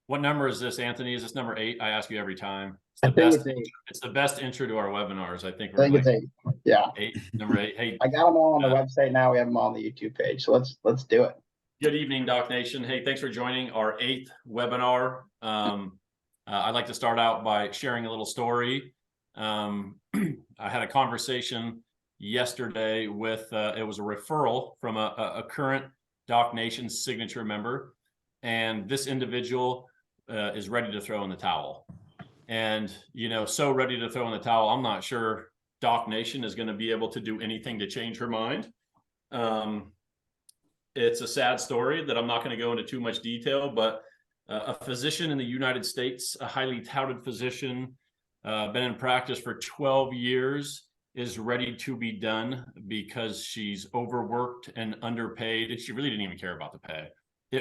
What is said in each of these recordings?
What number is this, Anthony? Is this number 8? I ask you every time. It's I the think best. it's 8. It's the best intro to our webinars. I think I we're think it's like 8. Yeah. 8, number 8. Hey, I got them all on the website now. We have them all on the YouTube page. So let's do it. good evening, DocNation. Hey, thanks for joining our 8th webinar. I'd like to start out by sharing a little story. I had a conversation yesterday with, it was a referral from a current DocNation signature member. And this individual is ready to throw in the towel. And, so ready to throw in the towel, I'm not sure DocNation is going to be able to do anything to change her mind. It's a sad story that I'm not going to go into too much detail, but a physician in the United States, a highly touted physician, been in practice for 12 years, is ready to be done because she's overworked and underpaid. She really didn't even care about the pay.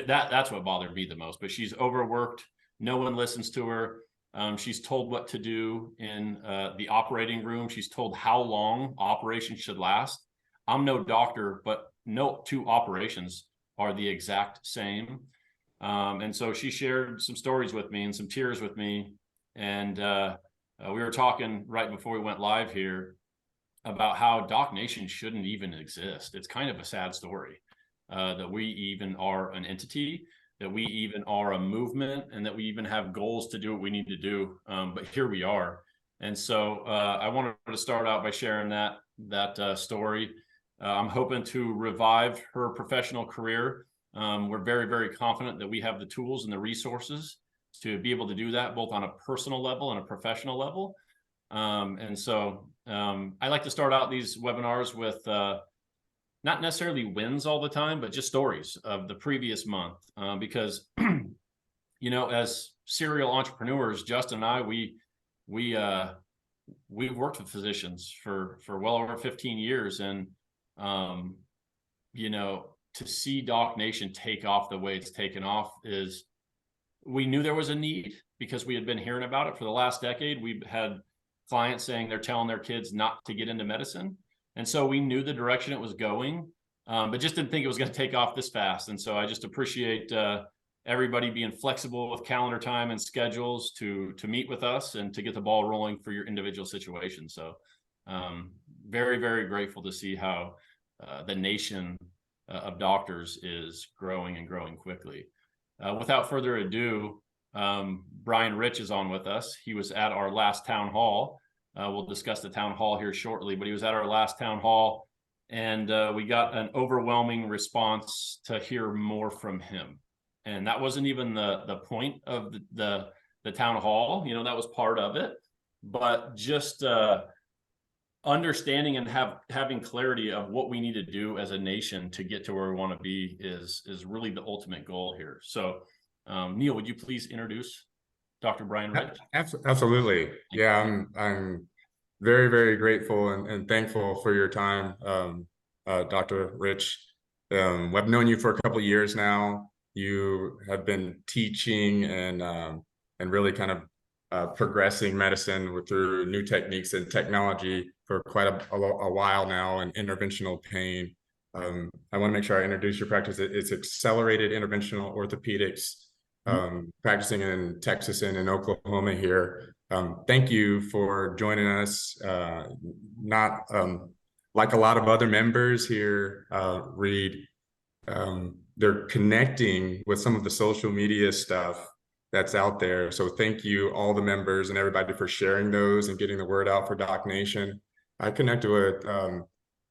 That's what bothered me the most, but she's overworked. No one listens to her. She's told what to do in the operating room. She's told how long operations should last. I'm no doctor, but no two operations are the exact same. And so she shared some stories with me and some tears with me. And we were talking right before we went live here about how DocNation shouldn't even exist. It's kind of a sad story that we even are an entity, that we even are a movement, and that we even have goals to do what we need to do. But here we are. And so I wanted to start out by sharing that story. I'm hoping to revive her professional career. We're very, very confident that we have the tools and the resources to be able to do that, both on a personal level and a professional level. And so I like to start out these webinars with not necessarily wins all the time, but just stories of the previous month. Because, as serial entrepreneurs, Justin and I, we've worked with physicians for well over 15 years. And, to see DocNation take off the way it's taken off is, we knew there was a need because we had been hearing about it for the last decade. We've had clients saying they're telling their kids not to get into medicine. And so we knew the direction it was going, but just didn't think it was going to take off this fast. And so I just appreciate everybody being flexible with calendar time and schedules to meet with us and to get the ball rolling for your individual situation. So very, very grateful to see how the nation of doctors is growing and growing quickly. Without further ado, Brian Rich is on with us. He was at our last town hall. We'll discuss the town hall here shortly, but he was at our last town hall, and we got an overwhelming response to hear more from him. And that wasn't even the point of the town hall. That was part of it, but just understanding and having clarity of what we need to do as a nation to get to where we want to be is really the ultimate goal here. So Neil, would you please introduce Dr. Brian Rich? Absolutely. Yeah, I'm very, very grateful and thankful for your time, Dr. Rich. I've known you for a couple of years now. You have been teaching and really kind of progressing medicine through new techniques and technology for quite a while now, and interventional pain. I want to make sure I introduce your practice. It's accelerated interventional orthopedics, practicing in Texas and in Oklahoma here. Thank you for joining us. Not like a lot of other members here, Reed, they're connecting with some of the social media stuff that's out there. So thank you, all the members and everybody, for sharing those and getting the word out for DocNation. I connected with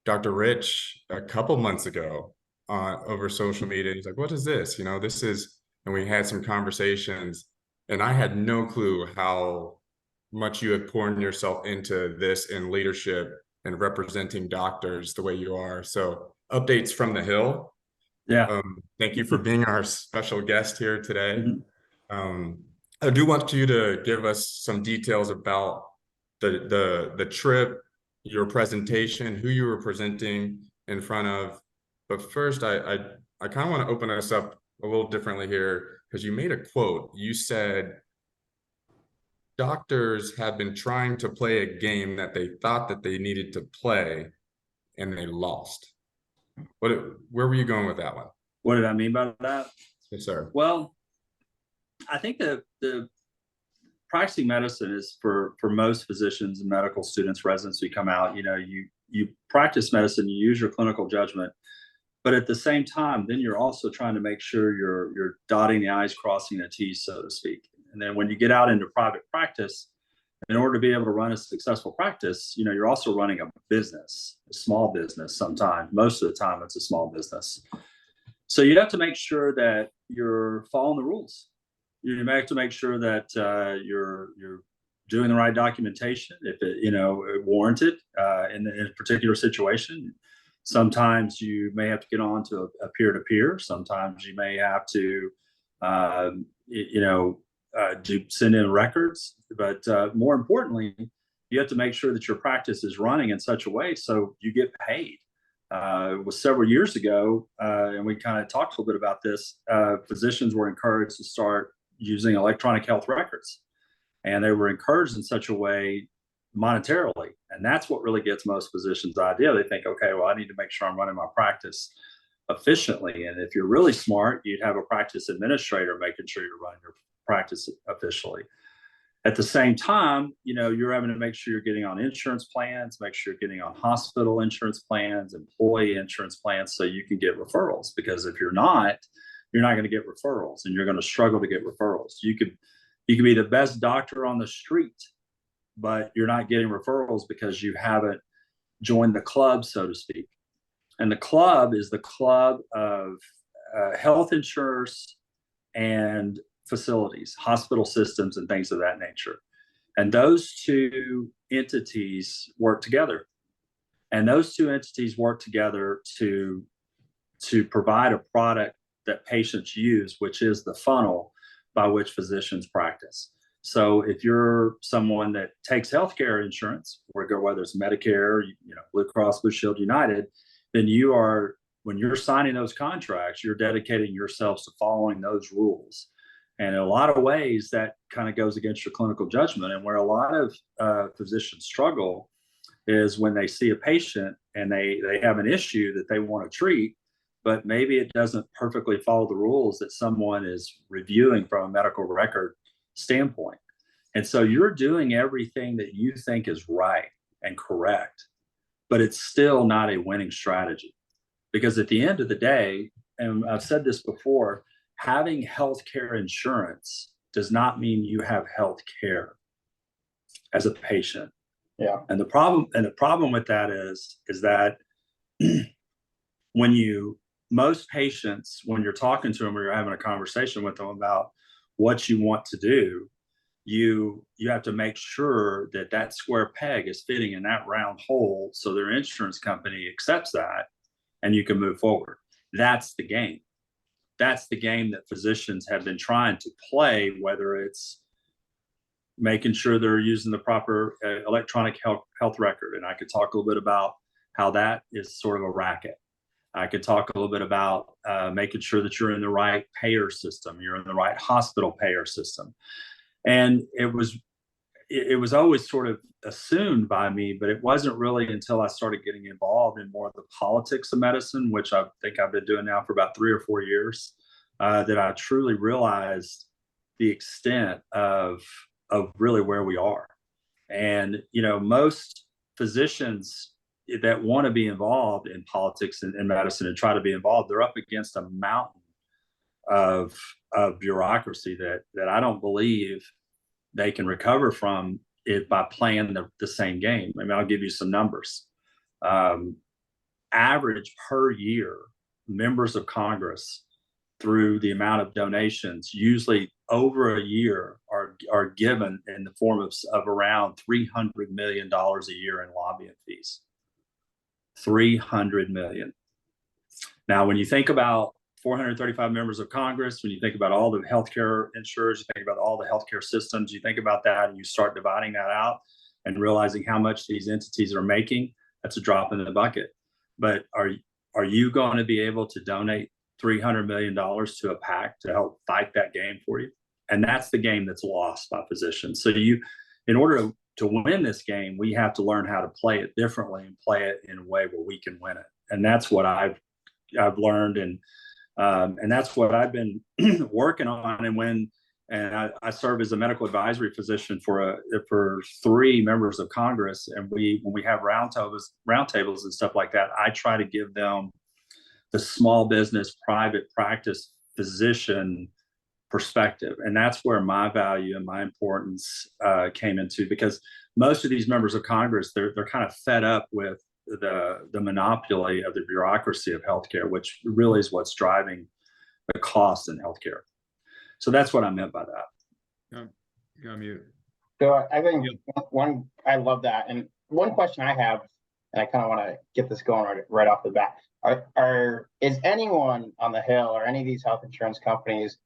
Dr. Rich a couple months ago over social media. He's like, "What is this? This is," and we had some conversations, and I had no clue how much you had poured yourself into this in leadership and representing doctors the way you are. So updates from the Hill. Yeah. Thank you for being our special guest here today. I do want you to give us some details about the trip, your presentation, who you were presenting in front of. But first, I kind of want to open us up a little differently here, because you made a quote. You said, "Doctors have been trying to play a game that they thought that they needed to play, and they lost." Where were you going with that one? What did I mean by that? Yes, sir. Well, I think the practicing medicine is for most physicians and medical students, residents who come out, you practice medicine, you use your clinical judgment, but at the same time, then you're also trying to make sure you're dotting the I's, crossing the T's, so to speak. And then when you get out into private practice, in order to be able to run a successful practice, you're also running a business, a small business sometimes. Most of the time, it's a small business. So you have to make sure that you're following the rules. You have to make sure that you're doing the right documentation if it warranted in a particular situation. Sometimes you may have to get on to a peer-to-peer. Sometimes you may have to send in records. But more importantly, you have to make sure that your practice is running in such a way so you get paid. It was several years ago, and we kind of talked a little bit about this. Physicians were encouraged to start using electronic health records, and they were encouraged in such a way monetarily. And that's what really gets most physicians' idea. They think, okay, well, I need to make sure I'm running my practice efficiently. And if you're really smart, you'd have a practice administrator making sure you're running your practice efficiently. At the same time, you're having to make sure you're getting on insurance plans, make sure you're getting on hospital insurance plans, employee insurance plans, so you can get referrals. Because if you're not going to get referrals, and you're going to struggle to get referrals. You could be the best doctor on the street, but you're not getting referrals because you haven't joined the club, so to speak. And the club is the club of health insurers and facilities, hospital systems, and things of that nature. And those two entities work together. And those two entities work together to provide a product that patients use, which is the funnel by which physicians practice. So if you're someone that takes healthcare insurance, whether it's Medicare, Blue Cross Blue Shield, United, then when you're signing those contracts, you're dedicating yourselves to following those rules. And in a lot of ways, that kind of goes against your clinical judgment. And where a lot of physicians struggle is when they see a patient and they have an issue that they want to treat, but maybe it doesn't perfectly follow the rules that someone is reviewing from a medical record standpoint. And so you're doing everything that you think is right and correct, but it's still not a winning strategy. Because at the end of the day, and I've said this before, having healthcare insurance does not mean you have health care as a patient. Yeah. And the problem with that is that most patients, when you're talking to them or you're having a conversation with them about what you want to do, you have to make sure that square peg is fitting in that round hole, so their insurance company accepts that and you can move forward. That's the game. That's the game that physicians have been trying to play, whether it's making sure they're using the proper electronic health record. And I could talk a little bit about how that is sort of a racket. I could talk a little bit about making sure that you're in the right payer system, you're in the right hospital payer system. And it was always sort of assumed by me, but it wasn't really until I started getting involved in more of the politics of medicine, which I think I've been doing now for about 3 or 4 years, that I truly realized the extent of really where we are. And, most physicians that want to be involved in politics and medicine and try to be involved, they're up against a mountain of bureaucracy that I don't believe they can recover from it by playing the same game. I mean, I'll give you some numbers. Average per year, members of Congress, through the amount of donations, usually over a year, are given in the form of around $300 million a year in lobbying fees. $300 million. Now, when you think about 435 members of Congress, when you think about all the healthcare insurers, you think about all the healthcare systems, you think about that and you start dividing that out and realizing how much these entities are making, that's a drop in the bucket. But are you going to be able to donate $300 million to a PAC to help fight that game for you? And that's the game that's lost by physicians. So in order to win this game, we have to learn how to play it differently and play it in a way where we can win it. And that's what I've learned, and that's what I've been working on. And when and I serve as a medical advisory physician for 3 members of Congress. And when we have roundtables and stuff like that, I try to give them the small business private practice physician perspective. And that's where my value and my importance came into, because most of these members of Congress, they're kind of fed up with the monopoly of the bureaucracy of healthcare, which really is what's driving the cost in healthcare. So that's what I meant by that. You're on mute. So I think I love that. And one question I have, and I kind of want to get this going right off the bat, is anyone on the Hill or any of these health insurance companies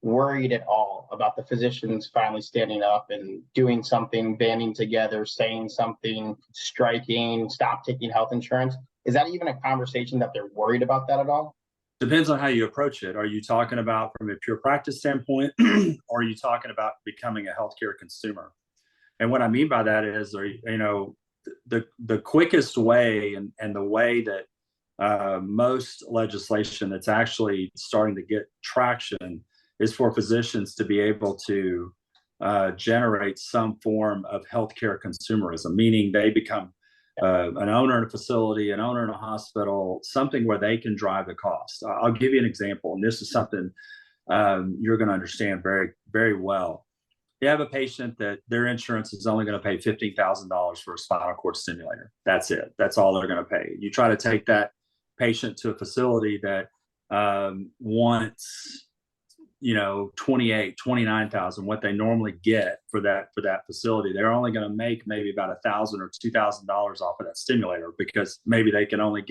worried at all about the physicians finally standing up and doing something, banding together, saying something, striking, stop taking health insurance? Is that even a conversation that they're worried about that at all? Depends on how you approach it. Are you talking about from a pure practice standpoint, or are you talking about becoming a healthcare consumer? And what I mean by that is, the quickest way and the way that most legislation that's actually starting to get traction is for physicians to be able to generate some form of healthcare consumerism, meaning they become an owner in a facility, an owner in a hospital, something where they can drive the cost. I'll give you an example, and this is something you're going to understand very, very well. You have a patient that their insurance is only going to pay $15,000 for a spinal cord stimulator. That's it. That's all they're going to pay. You try to take that patient to a facility that wants 28, 29,000, what they normally get for that facility. They're only going to make maybe about $1,000 or $2,000 off of that stimulator, because maybe they can only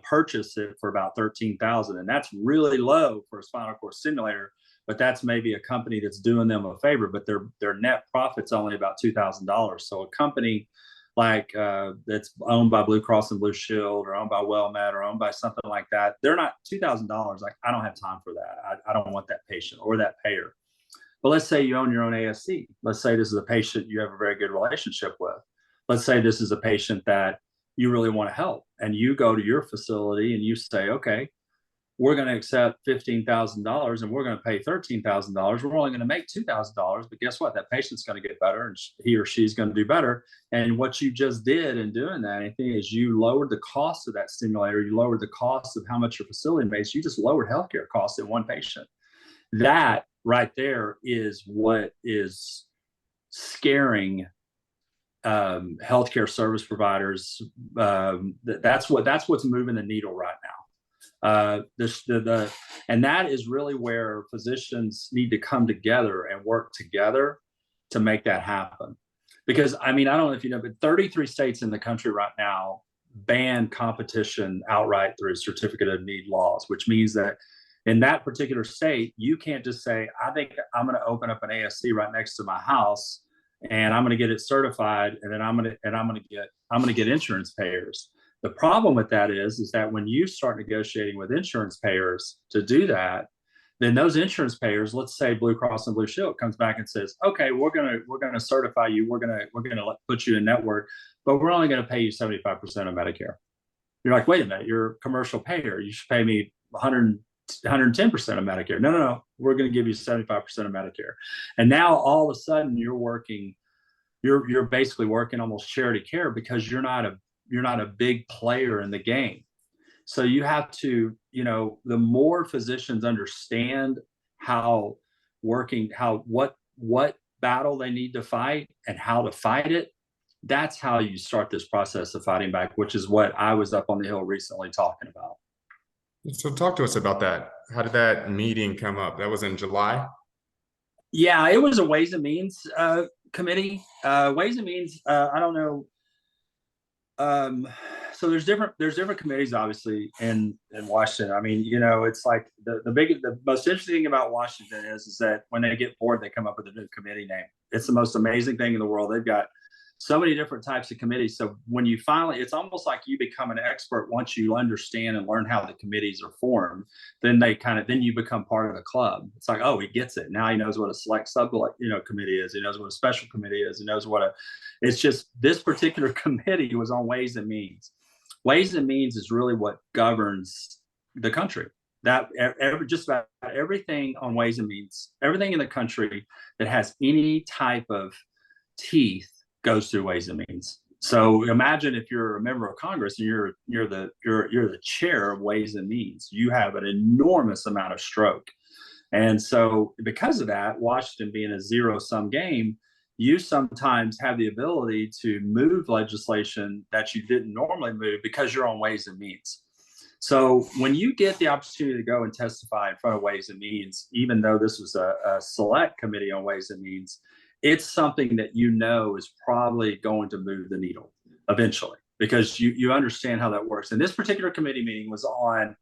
purchase it for about $13,000, and that's really low for a spinal cord stimulator. But that's maybe a company that's doing them a favor, but their net profit's only about $2,000. So a company like that's owned by Blue Cross and Blue Shield, or owned by WellMed, or owned by something like that, they're not $2,000. Like, I don't have time for that. I don't want that patient or that payer. But let's say you own your own ASC. Let's say this is a patient you have a very good relationship with. Let's say this is a patient that you really want to help, and you go to your facility and you say, okay, we're going to accept $15,000 and we're going to pay $13,000. We're only going to make $2,000, but guess what? That patient's going to get better, and he or she's going to do better. And what you just did in doing that, Anthony, is you lowered the cost of that stimulator. You lowered the cost of how much your facility makes. You just lowered healthcare costs in one patient. That right there is what is scaring healthcare service providers. That's what's moving the needle right now. And that is really where physicians need to come together and work together to make that happen. Because, I don't know if you know, but 33 states in the country right now ban competition outright through certificate of need laws, which means that in that particular state, you can't just say, I think I'm going to open up an ASC right next to my house, and I'm going to get it certified, and then I'm going to get insurance payers. The problem with that is that when you start negotiating with insurance payers to do that, then those insurance payers, let's say Blue Cross and Blue Shield, comes back and says, okay, we're gonna certify you, we're gonna put you in network, but we're only gonna pay you 75% of Medicare. You're like, wait a minute, you're a commercial payer, you should pay me 110% of Medicare. No, we're gonna give you 75% of Medicare. And now all of a sudden you're basically working almost charity care, because you're not a big player in the game. So you have to, the more physicians understand what battle they need to fight and how to fight it, that's how you start this process of fighting back, which is what I was up on the Hill recently talking about. So talk to us about that. How did that meeting come up? That was in July? Yeah, it was a Ways and Means committee. Ways and Means, I don't know. So there's different committees, obviously, in Washington. It's like the most interesting thing about Washington is that when they get bored, they come up with a new committee name. It's the most amazing thing in the world. They've got so many different types of committees. So when you finally, it's almost like you become an expert once you understand and learn how the committees are formed. Then you become part of the club. It's like, oh, he gets it. Now he knows what a select committee is. He knows what a special committee is. He knows it's just this particular committee was on Ways and Means. Ways and Means is really what governs the country. just about everything on Ways and Means, everything in the country that has any type of teeth goes through Ways and Means. So imagine if you're a member of Congress and you're the chair of Ways and Means, you have an enormous amount of stroke. And so because of that, Washington being a zero-sum game, you sometimes have the ability to move legislation that you didn't normally move because you're on Ways and Means. So when you get the opportunity to go and testify in front of Ways and Means, even though this was a select committee on Ways and Means, it's something that you know is probably going to move the needle eventually, because you understand how that works. And this particular committee meeting was on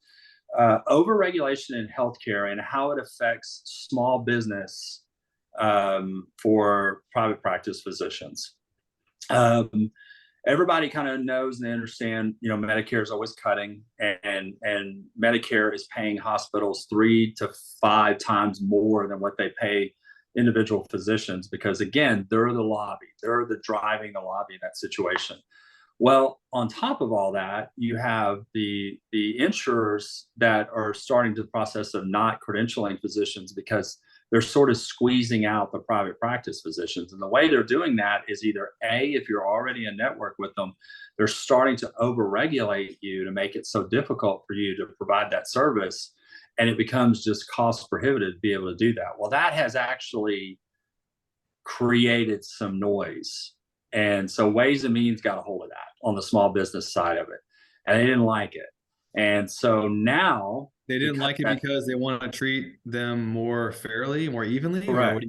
overregulation in healthcare and how it affects small business for private practice physicians. Everybody kind of knows and they understand, Medicare is always cutting, and Medicare is paying hospitals 3 to 5 times more than what they pay individual physicians, because again, they're the lobby, they're the driving the lobby in that situation. Well, on top of all that, you have the insurers that are starting the process of not credentialing physicians because they're sort of squeezing out the private practice physicians. And the way they're doing that is either A, if you're already in network with them, they're starting to overregulate you to make it so difficult for you to provide that service. And it becomes just cost prohibitive to be able to do that. Well, that has actually created some noise. And so Ways and Means got a hold of that on the small business side of it. And they didn't like it. And so now they didn't like it because they want to treat them more fairly, more evenly. Correct.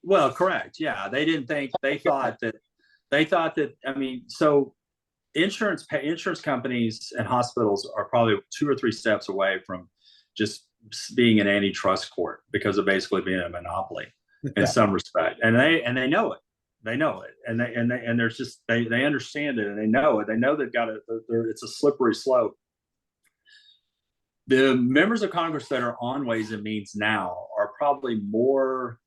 Well, correct. Yeah. They didn't think, they thought that, I mean, so insurance companies and hospitals are probably 2 or 3 steps away from just being an antitrust court because of basically being a monopoly in some respect. And they know it. They know it, and there's just they understand it, and they know it. They know they've got it. It's a slippery slope. The members of Congress that are on Ways and Means now are probably more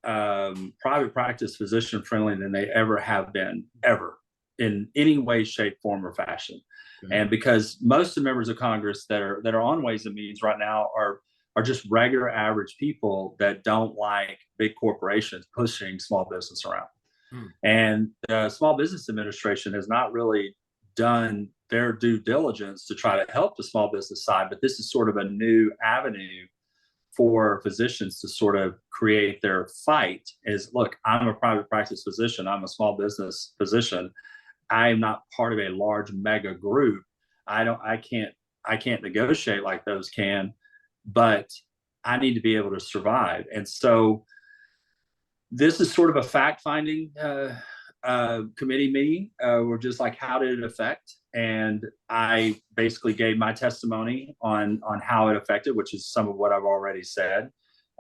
private practice physician friendly than they ever have been, ever, in any way, shape, form, or fashion. Okay. And because most of the members of Congress that are on Ways and Means right now are just regular average people that don't like big corporations pushing small business around. And the Small Business Administration has not really done their due diligence to try to help the small business side, but this is sort of a new avenue for physicians to sort of create their fight is, look, I'm a private practice physician. I'm a small business physician. I am not part of a large mega group. I can't negotiate like those can, but I need to be able to survive. And so this is sort of a fact-finding committee meeting. We're just like, how did it affect? And I basically gave my testimony on how it affected, which is some of what I've already said.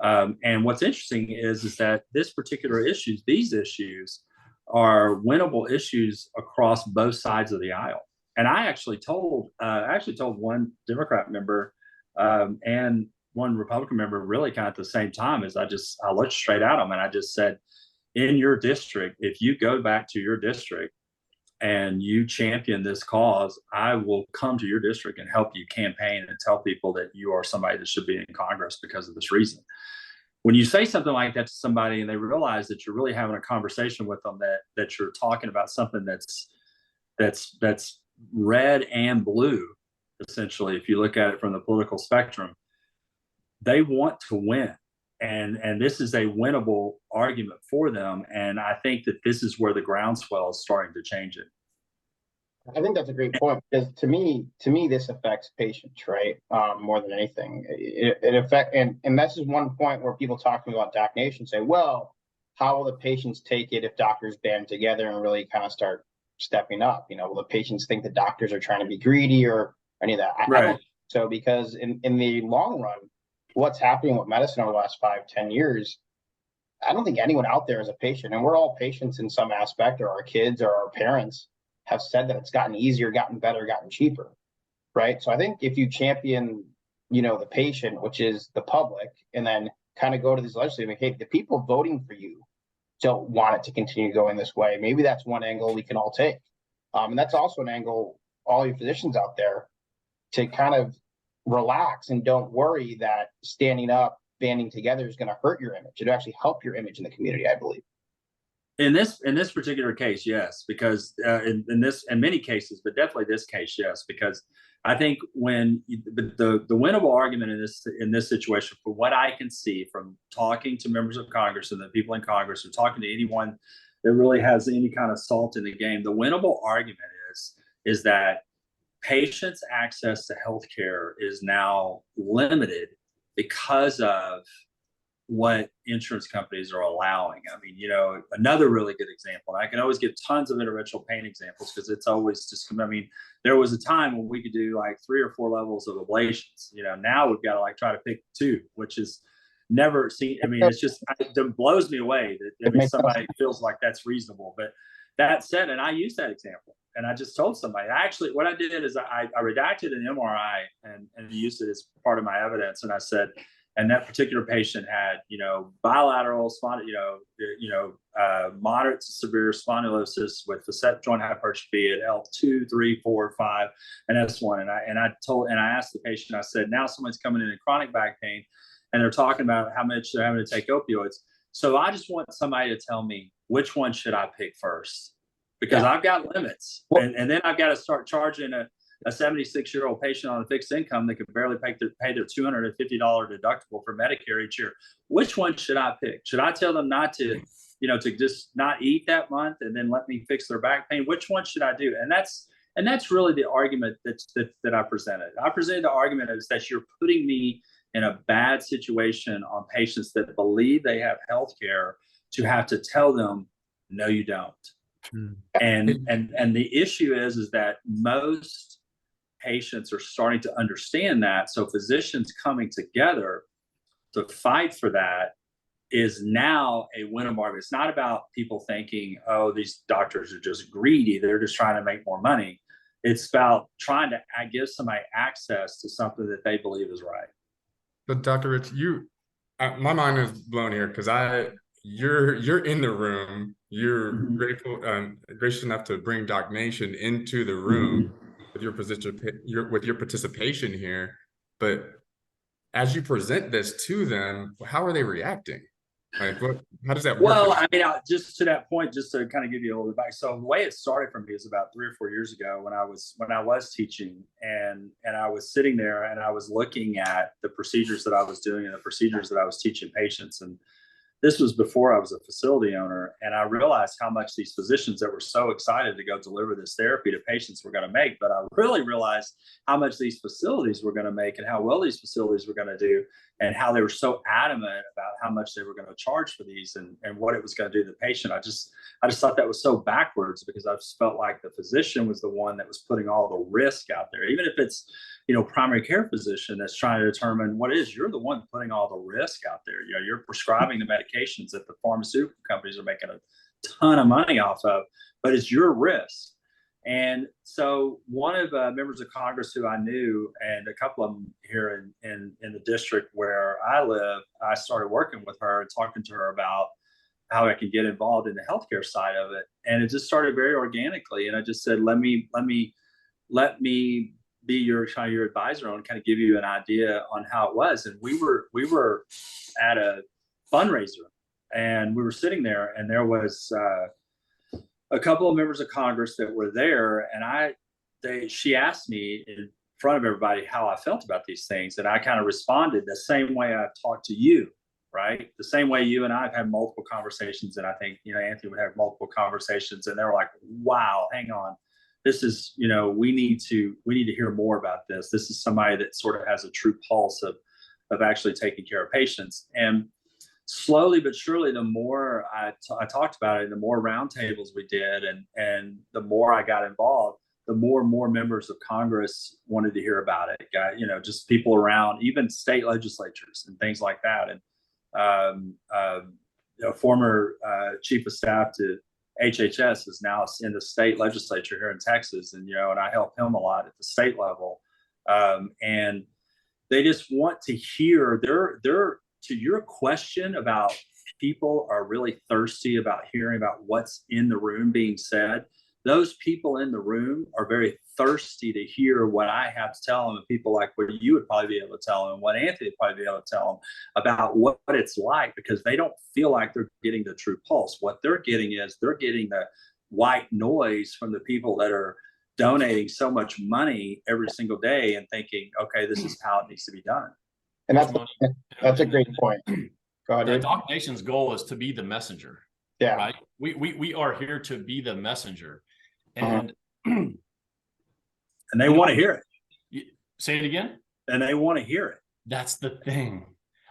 And what's interesting is that these issues are winnable issues across both sides of the aisle. And I actually told one Democrat member and one Republican member really kind of at the same time, as I looked straight at them and I just said, in your district, if you go back to your district and you champion this cause, I will come to your district and help you campaign and tell people that you are somebody that should be in Congress because of this reason. When you say something like that to somebody and they realize that you're really having a conversation with them, that you're talking about something that's red and blue, essentially, if you look at it from the political spectrum, they want to win. And this is a winnable argument for them. And I think that this is where the groundswell is starting to change it. I think that's a great point, because to me, this affects patients, right? More than anything, it affects, and this is one point where people talk to me about DocNation say, well, how will the patients take it if doctors band together and really kind of start stepping up? Will the patients think the doctors are trying to be greedy or any of that? Right. I don't think so, because in the long run, what's happening with medicine over the last 5-10 years, I don't think anyone out there is a patient, and we're all patients in some aspect, or our kids or our parents have said that it's gotten easier, gotten better, gotten cheaper, right? So I think if you champion, the patient, which is the public, and then kind of go to these legislators, hey, the people voting for you don't want it to continue going this way. Maybe that's one angle we can all take. And that's also an angle, all you physicians out there, to kind of relax and don't worry that standing up, banding together is going to hurt your image. It'll actually help your image in the community, I believe. In this particular case, yes, because in many cases, but definitely this case, yes, because I think when the winnable argument in this situation, from what I can see from talking to members of Congress and the people in Congress, or talking to anyone that really has any kind of salt in the game, the winnable argument is that patients' access to healthcare is now limited because of what insurance companies are allowing. I mean, another really good example, and I can always give tons of interventional pain examples because it's always just, I mean, there was a time when we could do like 3 or 4 levels of ablations. Now we've got to like try to pick 2, which is never seen. I mean, it's just, it blows me away that somebody feels like that's reasonable. But that said, and I use that example, and I just told somebody, actually, what I did is I redacted an MRI and used it as part of my evidence. And I said, and that particular patient had, bilateral moderate to severe spondylosis with facet joint hypertrophy at L2, 3, 4, 5, and S1. And I asked the patient, I said, now someone's coming in chronic back pain, and they're talking about how much they're having to take opioids. So I just want somebody to tell me, which one should I pick first? Because I've got limits, and then I've got to start charging a 76-year-old patient on a fixed income that can barely pay their $250 deductible for Medicare each year. Which one should I pick? Should I tell them not to, to just not eat that month and then let me fix their back pain? Which one should I do? And that's really the argument that I presented. I presented the argument is that you're putting me in a bad situation on patients that believe they have health care to have to tell them, no, you don't. And the issue is that most patients are starting to understand that. So physicians coming together to fight for that is now a winnable argument. It's not about people thinking, oh, these doctors are just greedy, they're just trying to make more money. It's about trying to give somebody access to something that they believe is right. But Dr. Rich, my mind is blown here because you're in the room. You're gracious enough to bring DocNation into the room with your participation here. But as you present this to them, how are they reacting? Like, how does that work? Well, I mean, just to that point, just to kind of give you a little bit back. So the way it started for me is about 3 or 4 years ago when I was teaching, and I was sitting there and I was looking at the procedures that I was doing and the procedures that I was teaching patients. And this was before I was a facility owner, and I realized how much these physicians that were so excited to go deliver this therapy to patients were going to make. But I really realized how much these facilities were going to make and how well these facilities were going to do, and how they were so adamant about how much they were going to charge for these and what it was going to do to the patient. I just thought that was so backwards, because I just felt like the physician was the one that was putting all the risk out there, even if it's primary care physician that's trying to determine what it is. You're the one putting all the risk out there. You're prescribing the medications that the pharmaceutical companies are making a ton of money off of, but it's your risk. And so one of members of Congress who I knew, and a couple of them here in the district where I live, I started working with her and talking to her about how I could get involved in the healthcare side of it. And it just started very organically. And I just said, let me be your advisor and kind of give you an idea on how it was. And we were at a fundraiser, and we were sitting there, and there was a couple of members of Congress that were there, and she asked me in front of everybody how I felt about these things, and I kind of responded the same way I've talked to you, right? The same way you and I have had multiple conversations, and I think Anthony would have multiple conversations, and they were like, "Wow, hang on, this is we need to hear more about this. This is somebody that sort of has a true pulse of actually taking care of patients." And slowly but surely, the more I talked about it, the more roundtables we did, and the more I got involved, the more and more members of Congress wanted to hear about it. Just people around, even state legislatures and things like that. And former chief of staff to HHS is now in the state legislature here in Texas, and I help him a lot at the state level. And they just want to hear to your question about people are really thirsty about hearing about what's in the room being said. Those people in the room are very thirsty to hear what I have to tell them, and people like what you would probably be able to tell them, what Anthony would probably be able to tell them about what it's like, because they don't feel like they're getting the true pulse. What they're getting is they're getting the white noise from the people that are donating so much money every single day and thinking, okay, this is how it needs to be done. And that's a great point. Go ahead, dude. DocNation's goal is to be the messenger. Yeah. Right. We are here to be the messenger. And and they want to hear it. Say it again. And they want to hear it. That's the thing.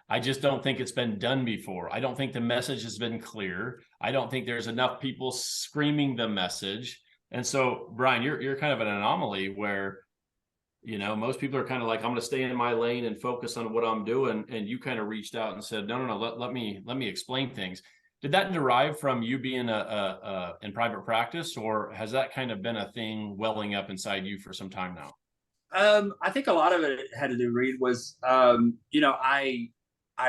I just don't think it's been done before. I don't think the message has been clear. I don't think there's enough people screaming the message. And so, Brian, you're kind of an anomaly where, you know, most people are kind of like, I'm going to stay in my lane and focus on what I'm doing. And you kind of reached out and said, no, let me explain things. Did that derive from you being in private practice, or has that kind of been a thing welling up inside you for some time now? I think a lot of it had to do, Reed, was, you know, I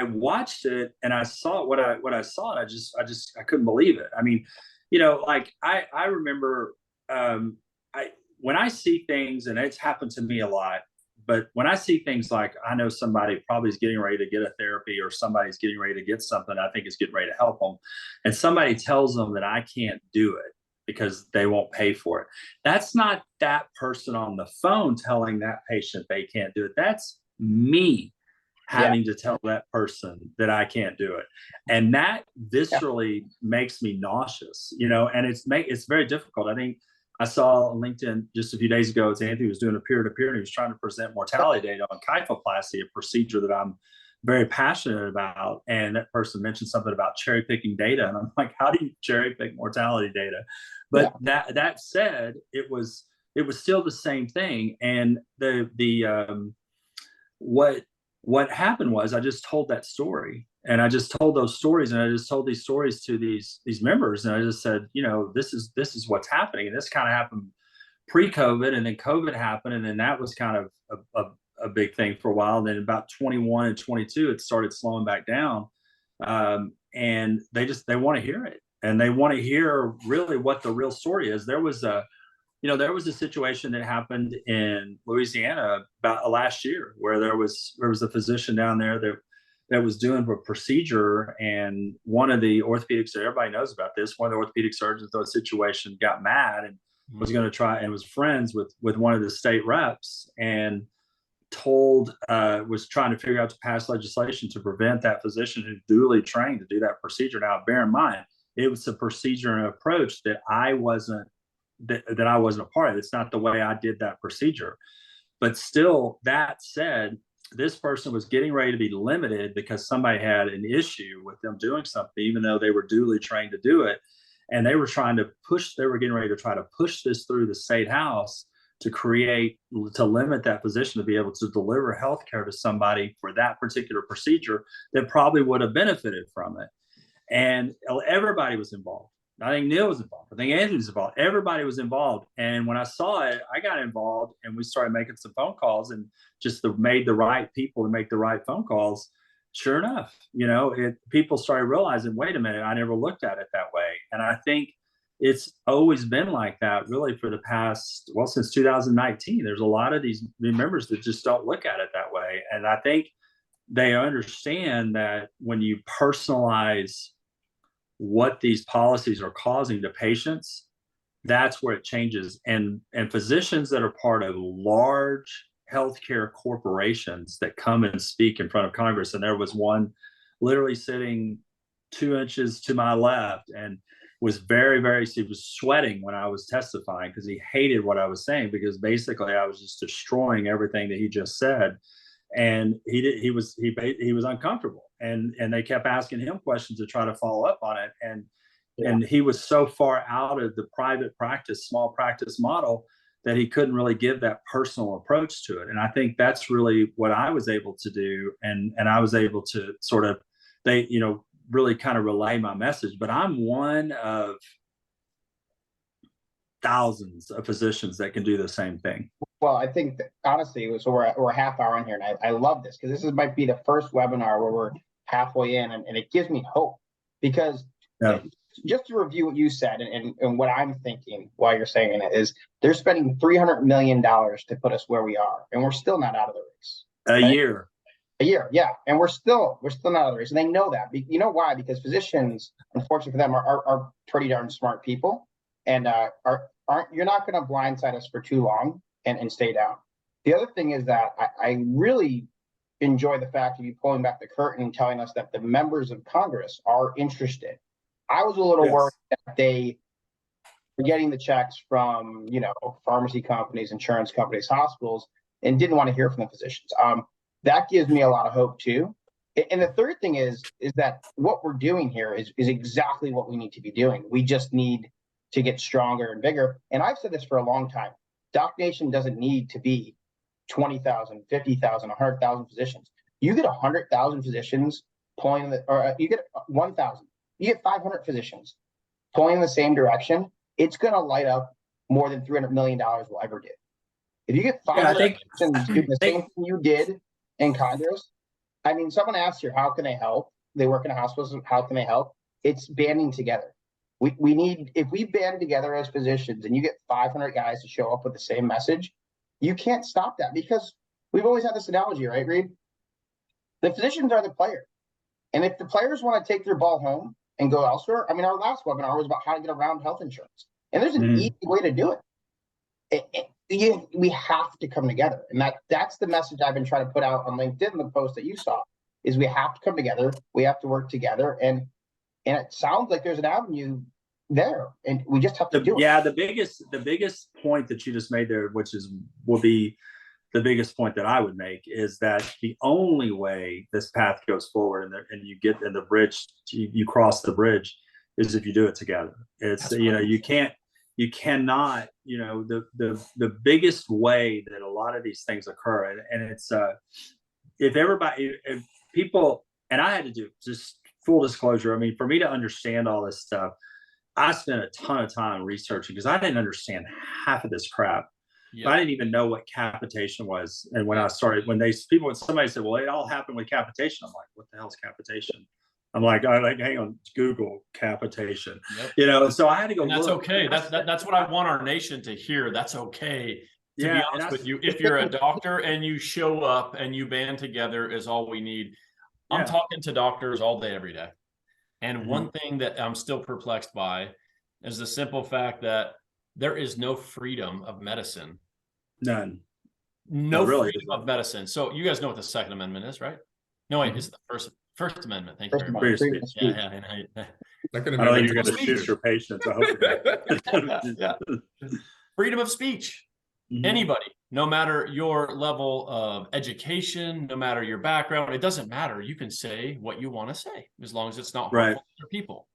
watched it and I saw what I saw, and I couldn't believe it. I mean, you know, like I remember, when I see things, and it's happened to me a lot, but when I see things like, I know somebody probably is getting ready to get a therapy, or somebody's getting ready to get something I think is getting ready to help them, and somebody tells them that I can't do it because they won't pay for it. That's not that person on the phone telling that patient they can't do it. That's me having to tell that person that I can't do it. And that viscerally makes me nauseous, you know, and it's very difficult. I think I saw on LinkedIn just a few days ago, Anthony was doing a peer-to-peer, and he was trying to present mortality data on kyphoplasty, a procedure that I'm very passionate about. And that person mentioned something about cherry picking data. And I'm like, how do you cherry pick mortality data? But that said, it was still the same thing. And what happened was, I just told that story, and I just told those stories, and I just told these stories to these members. And I just said, you know, this is what's happening. And this kind of happened pre-COVID, and then COVID happened. And then that was kind of a big thing for a while. And then about 21 and 22, it started slowing back down. And they want to hear it. And they want to hear really what the real story is. There was a situation that happened in Louisiana about last year, where there was a physician down there that was doing a procedure, and one of the orthopedics, everybody knows about this, one of the orthopedic surgeons in the situation got mad and was going to try, and was friends with one of the state reps, and was trying to figure out to pass legislation to prevent that physician who's duly trained to do that procedure. Now, bear in mind, it was a procedure and approach that I wasn't a part of. It's not the way I did that procedure. But still, that said, this person was getting ready to be limited because somebody had an issue with them doing something, even though they were duly trained to do it. And they were getting ready to try to push this through the state house to limit that physician to be able to deliver healthcare to somebody for that particular procedure that probably would have benefited from it. And everybody was involved. I think Neil was involved. I think Anthony was involved. Everybody was involved. And when I saw it, I got involved, and we started making some phone calls, and just made the right people to make the right phone calls. Sure enough, you know, people started realizing, wait a minute, I never looked at it that way. And I think it's always been like that, really, for the past, since 2019. There's a lot of these members that just don't look at it that way. And I think they understand that when you personalize what these policies are causing to patients, that's where it changes. And physicians that are part of large healthcare corporations that come and speak in front of Congress, and there was one literally sitting 2 inches to my left, and was he was sweating when I was testifying, because he hated what I was saying, because basically I was just destroying everything that he just said. And he was uncomfortable, and they kept asking him questions to try to follow up on it. And he was so far out of the private practice, small practice model, that he couldn't really give that personal approach to it. And I think that's really what I was able to do. And I was able to sort of, really kind of relay my message. But I'm one of thousands of physicians that can do the same thing. Well, I think that, honestly, so we're a half hour in here, and I love this, because might be the first webinar where we're halfway in, and it gives me hope, because just to review what you said and what I'm thinking while you're saying it is they're spending $300 million to put us where we are, and we're still not out of the race. A year. A year, yeah, and we're still not out of the race, and they know that. You know why? Because physicians, unfortunately for them, are pretty darn smart people, and you're not going to blindside us for too long and stay down. The other thing is that I really enjoy the fact of you pulling back the curtain and telling us that the members of Congress are interested. I was a little worried that they were getting the checks from, pharmacy companies, insurance companies, hospitals, and didn't want to hear from the physicians. That gives me a lot of hope too. And the third thing is that what we're doing here is exactly what we need to be doing. We just need to get stronger and bigger. And I've said this for a long time. DocNation doesn't need to be 20,000, 50,000, 100,000 physicians. You get 100,000 physicians pulling or you get 1,000, you get 500 physicians pulling in the same direction. It's going to light up more than $300 million will ever do. If you get 500 physicians doing the same thing you did in Congress, I mean, someone asked here, how can they help? They work in a hospital. How can they help? It's banding together. We need, if we band together as physicians and you get 500 guys to show up with the same message, you can't stop that, because we've always had this analogy, right, Reed? The physicians are the player. And if the players want to take their ball home and go elsewhere, I mean, our last webinar was about how to get around health insurance. And there's an easy way to do it. We have to come together. And that's the message I've been trying to put out on LinkedIn, the post that you saw, is we have to come together. We have to work together. And it sounds like there's an avenue there, and we just have to do it. Yeah, the biggest point that you just made there, which will be the biggest point that I would make, is that the only way this path goes forward and you get in the bridge, you cross the bridge, is if you do it together. It's you cannot, the biggest way that a lot of these things occur, and it's if people, and I had to do, just full disclosure, I mean, for me to understand all this stuff, I spent a ton of time researching, because I didn't understand half of this crap. Yeah. I didn't even know what capitation was. And when I started, when somebody said, well, it all happened with capitation. I'm like, what the hell is capitation? I'm like, hang on, Google capitation. Yep. So I had to go. And that's look. Okay. That's what I want our nation to hear. That's okay. To be honest with you, if you're a doctor and you show up and you band together, is all we need. I'm talking to doctors all day, every day. And one thing that I'm still perplexed by is the simple fact that there is no freedom of medicine. None. No freedom of medicine. So you guys know what the Second Amendment is, right? No, wait, it's the First Amendment. Thank you very much. Yeah. I don't think you're going to shoot your patients. I hope. Freedom of speech. Anybody, no matter your level of education, no matter your background, it doesn't matter. You can say what you want to say as long as it's not harmful to other people.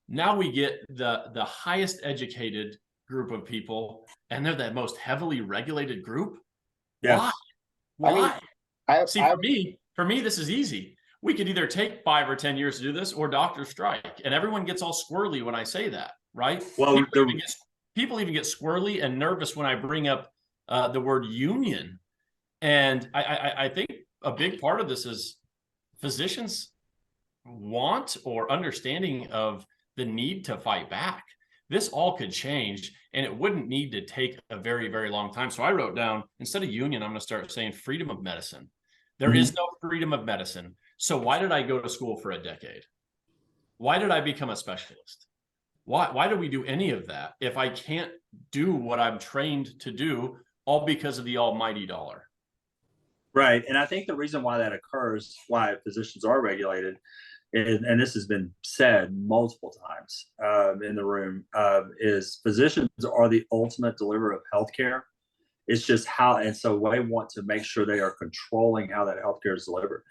Now we get the highest educated group of people, and they're the most heavily regulated group. Yeah. Why? See, for me, this is easy. We could either take 5 or 10 years to do this, or doctors strike, and everyone gets all squirrely when I say that, right? Well, people even get squirrely and nervous when I bring up the word union. And I think a big part of this is physicians want or understanding of the need to fight back. This all could change, and it wouldn't need to take a very, very long time. So I wrote down, instead of union, I'm going to start saying freedom of medicine. There is no freedom of medicine. So why did I go to school for a decade? Why did I become a specialist? Why do we do any of that if I can't do what I'm trained to do, all because of the almighty dollar? Right. And I think the reason why that occurs, why physicians are regulated, and this has been said multiple times in the room, is physicians are the ultimate deliverer of healthcare. It's just how, and so they want to make sure they are controlling how that healthcare is delivered.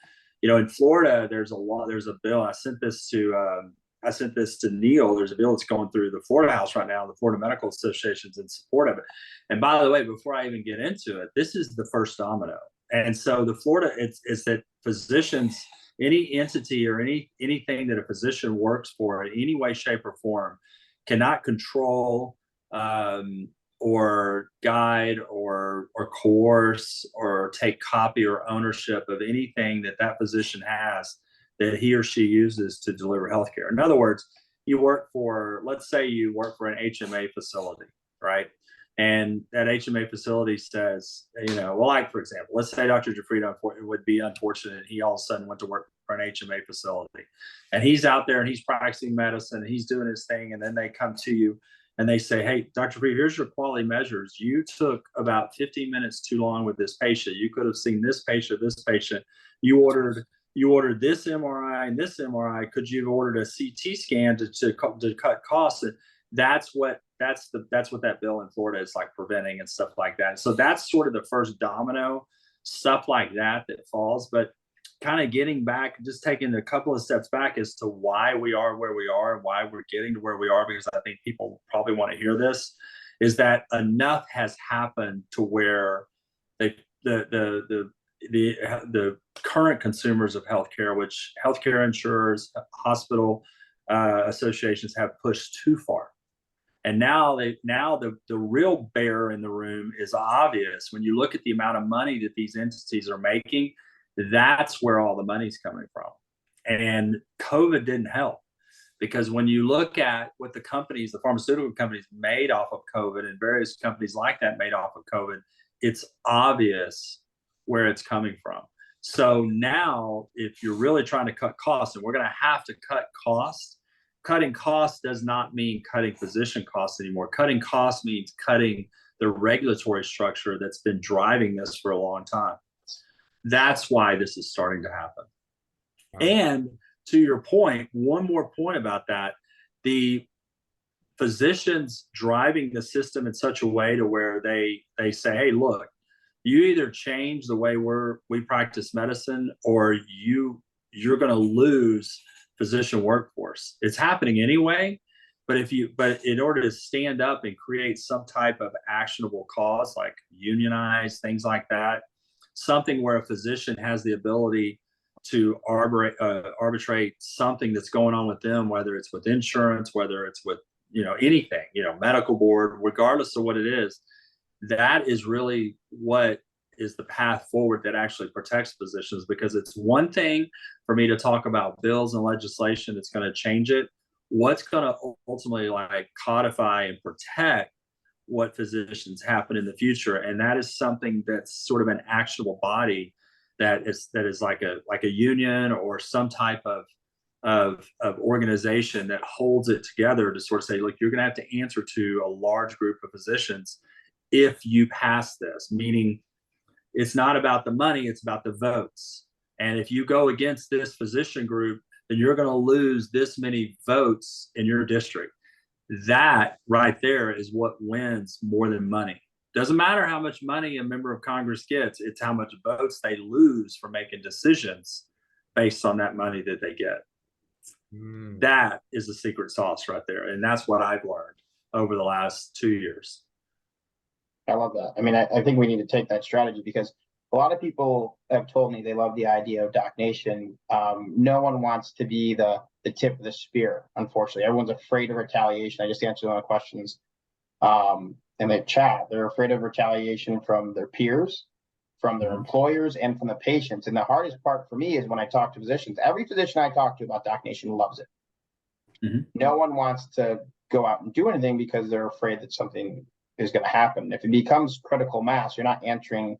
In Florida, there's a bill. I sent this to Neil. There's a bill that's going through the Florida House right now. The Florida Medical Association's in support of it. And by the way, before I even get into it, this is the first domino. And so the Florida, it's that physicians, any entity or anything that a physician works for in any way, shape, or form cannot control or guide or coerce or take copy or ownership of anything that physician has that he or she uses to deliver healthcare. In other words, you work for, let's say you work for an HMA facility, right? And that HMA facility says, well, like, for example, let's say Dr. Jafrito, it would be unfortunate. He all of a sudden went to work for an HMA facility, and he's out there and he's practicing medicine and he's doing his thing. And then they come to you and they say, hey, Dr. Jafrito, here's your quality measures. You took about 15 minutes too long with this patient. You could have seen this patient, this patient. You ordered this MRI and this MRI. Could you have ordered a CT scan to cut costs? And that's what that bill in Florida is like, preventing and stuff like that. So that's sort of the first domino, stuff like that falls. But kind of getting back, just taking a couple of steps back as to why we are where we are and why we're getting to where we are, because I think people probably want to hear this, is that enough has happened to where the current consumers of healthcare, which healthcare insurers, hospital associations have pushed too far. And now the real bear in the room is obvious. When you look at the amount of money that these entities are making, that's where all the money's coming from. And COVID didn't help, because when you look at what the pharmaceutical companies made off of COVID, and various companies like that made off of COVID, it's obvious where it's coming from. So now, if you're really trying to cut costs, and we're going to have to cut costs, cutting costs does not mean cutting physician costs anymore. Cutting costs means cutting the regulatory structure that's been driving this for a long time. That's why this is starting to happen. And to your point, one more point about that, the physicians driving the system in such a way to where they say, hey, look, you either change the way we practice medicine, or you're going to lose physician workforce. It's happening anyway, but in order to stand up and create some type of actionable cause, like unionize, things like that, something where a physician has the ability to arbitrate something that's going on with them, whether it's with insurance, whether it's with anything, medical board, regardless of what it is, that is really what is the path forward that actually protects physicians. Because it's one thing for me to talk about bills and legislation that's going to change it. What's going to ultimately like codify and protect what physicians happen in the future, and that is something that's sort of an actionable body that is like a union or some type of organization that holds it together to sort of say, look, you're going to have to answer to a large group of physicians if you pass this. Meaning, it's not about the money, it's about the votes. And if you go against this physician group, then you're going to lose this many votes in your district. That right there is what wins more than money. Doesn't matter how much money a member of Congress gets, it's how much votes they lose for making decisions based on that money that they get. That is the secret sauce right there. And that's what I've learned over the last 2 years. I love that. I mean, I think we need to take that strategy, because a lot of people have told me they love the idea of DocNation. No one wants to be the tip of the spear, unfortunately. Everyone's afraid of retaliation. I just answered one of the questions in the chat. They're afraid of retaliation from their peers, from their employers, and from the patients. And the hardest part for me is when I talk to physicians. Every physician I talk to about DocNation loves it. No one wants to go out and do anything because they're afraid that something is going to happen. If it becomes critical mass, you're not answering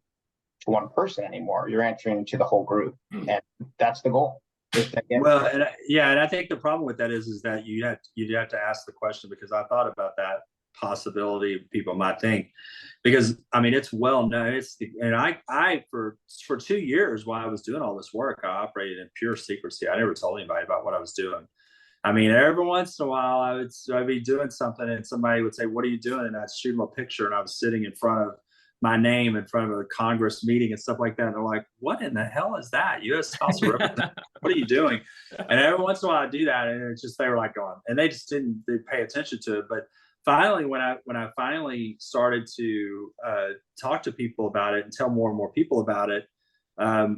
to one person anymore. You're answering to the whole group, and that's the goal. Well, and I think the problem with that is that you'd have to ask the question, because I thought about that possibility people might think, because I mean, it's well known. I for 2 years while I was doing all this work, I operated in pure secrecy. I never told anybody about what I was doing. I mean, every once in a while I'd be doing something and somebody would say, what are you doing? And I'd shoot them a picture, and I was sitting in front of my name in front of a Congress meeting and stuff like that. And they're like, what in the hell is that? U.S. House of Representatives, what are you doing? And every once in a while I do that, and it's just, they were like going, and they just didn't pay attention to it. But finally, when I finally started to talk to people about it and tell more and more people about it, I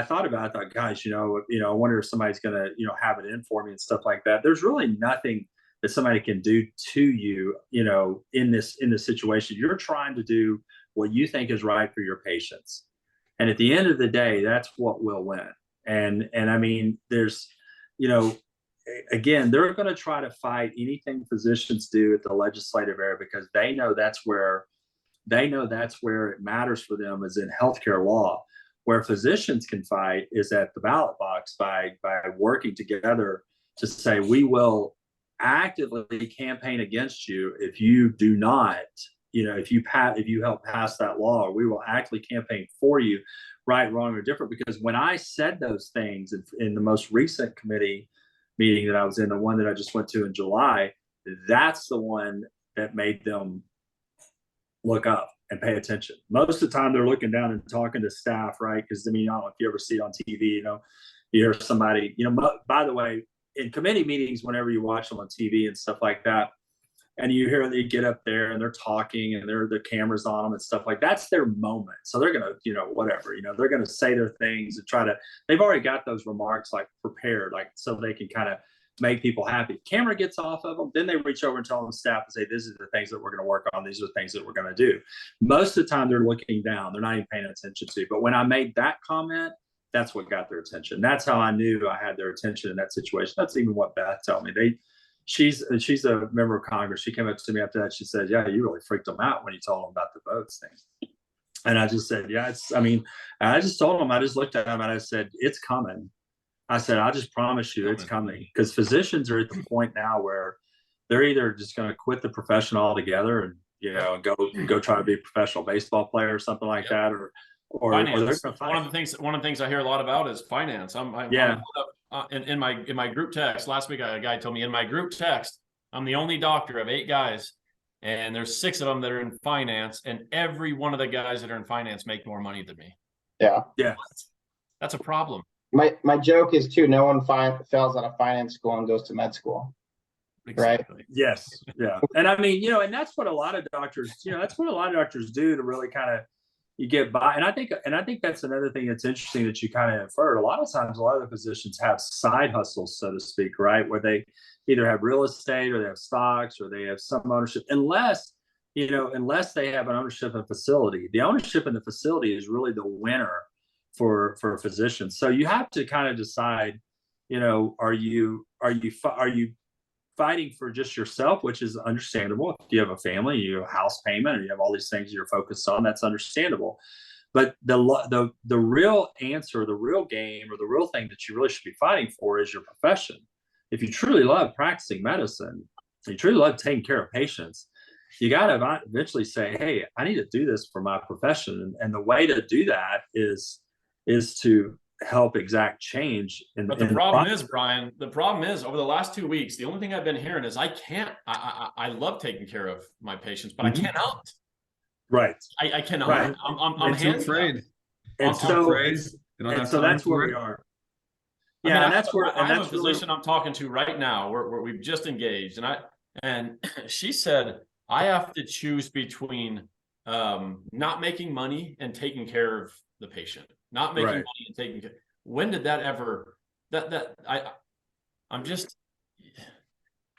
thought, guys, I wonder if somebody's going to, have it in for me and stuff like that. There's really nothing that somebody can do to you, in this situation. You're trying to do what you think is right for your patients. And at the end of the day, that's what will win. And I mean, there's, again, they're going to try to fight anything physicians do at the legislative area because they know that's where it matters for them is in healthcare law. Where physicians can fight is at the ballot box by working together to say we will actively campaign against you if you do not, if you help pass that law, we will actively campaign for you, right, wrong, or different. Because when I said those things in the most recent committee meeting that I was in, the one that I just went to in July, that's the one that made them look up and pay attention. Most of the time they're looking down and talking to staff, right? Because I don't know if you ever see it on TV, you hear somebody, by the way, in committee meetings, whenever you watch them on TV and stuff like that, and you hear they get up there and they're talking and the cameras on them and stuff like that's their moment. So they're going to, whatever, they're going to say their things and they've already got those remarks like prepared, like so they can kind of make people happy. Camera gets off of them, then they reach over and tell them staff and say, "This is the things that we're going to work on. These are the things that we're going to do." Most of the time, they're looking down. They're not even paying attention to. But when I made that comment, that's what got their attention. That's how I knew I had their attention in that situation. That's even what Beth told me. She's a member of Congress. She came up to me after that. She said, "Yeah, you really freaked them out when you told them about the votes thing." And I just said, "Yeah, I just told them. I just looked at them and I said, it's coming." I said, "I'll just promise you it's coming." Because physicians are at the point now where they're either just going to quit the profession altogether and go try to be a professional baseball player or something like that, or finance. One of the things I hear a lot about is finance. In my group text last week, a guy told me in my group text, I'm the only doctor of 8 guys, and there's 6 of them that are in finance, and every one of the guys that are in finance make more money than me. Yeah. That's a problem. My joke is too, no one fails out of finance school and goes to med school. Exactly. Right? Yes. Yeah. And and that's what a lot of doctors, that's what a lot of doctors do to really kind of you get by. And I think that's another thing that's interesting that you kind of inferred. A lot of times, a lot of the physicians have side hustles, so to speak, right? Where they either have real estate or they have stocks or they have some ownership, unless they have an ownership of facility. The ownership in the facility is really the winner for physicians. So you have to kind of decide, are you fighting for just yourself, which is understandable. If you have a family, you have a house payment, or you have all these things you're focused on, that's understandable. But the real answer, the real game, or the real thing that you really should be fighting for is your profession. If you truly love practicing medicine, you truly love taking care of patients, you got to eventually say, "Hey, I need to do this for my profession." And the way to do that is to help exact change. But the problem is, Brian, over the last 2 weeks, the only thing I've been hearing is I love taking care of my patients, but I cannot. Right. I cannot. Right. I'm too afraid. And so that's where we are. Yeah, and that's where I have a physician I'm talking to right now where we've just engaged, and she said I have to choose between not making money and taking care of the patient. Not making money and taking care. When did that ever? I'm just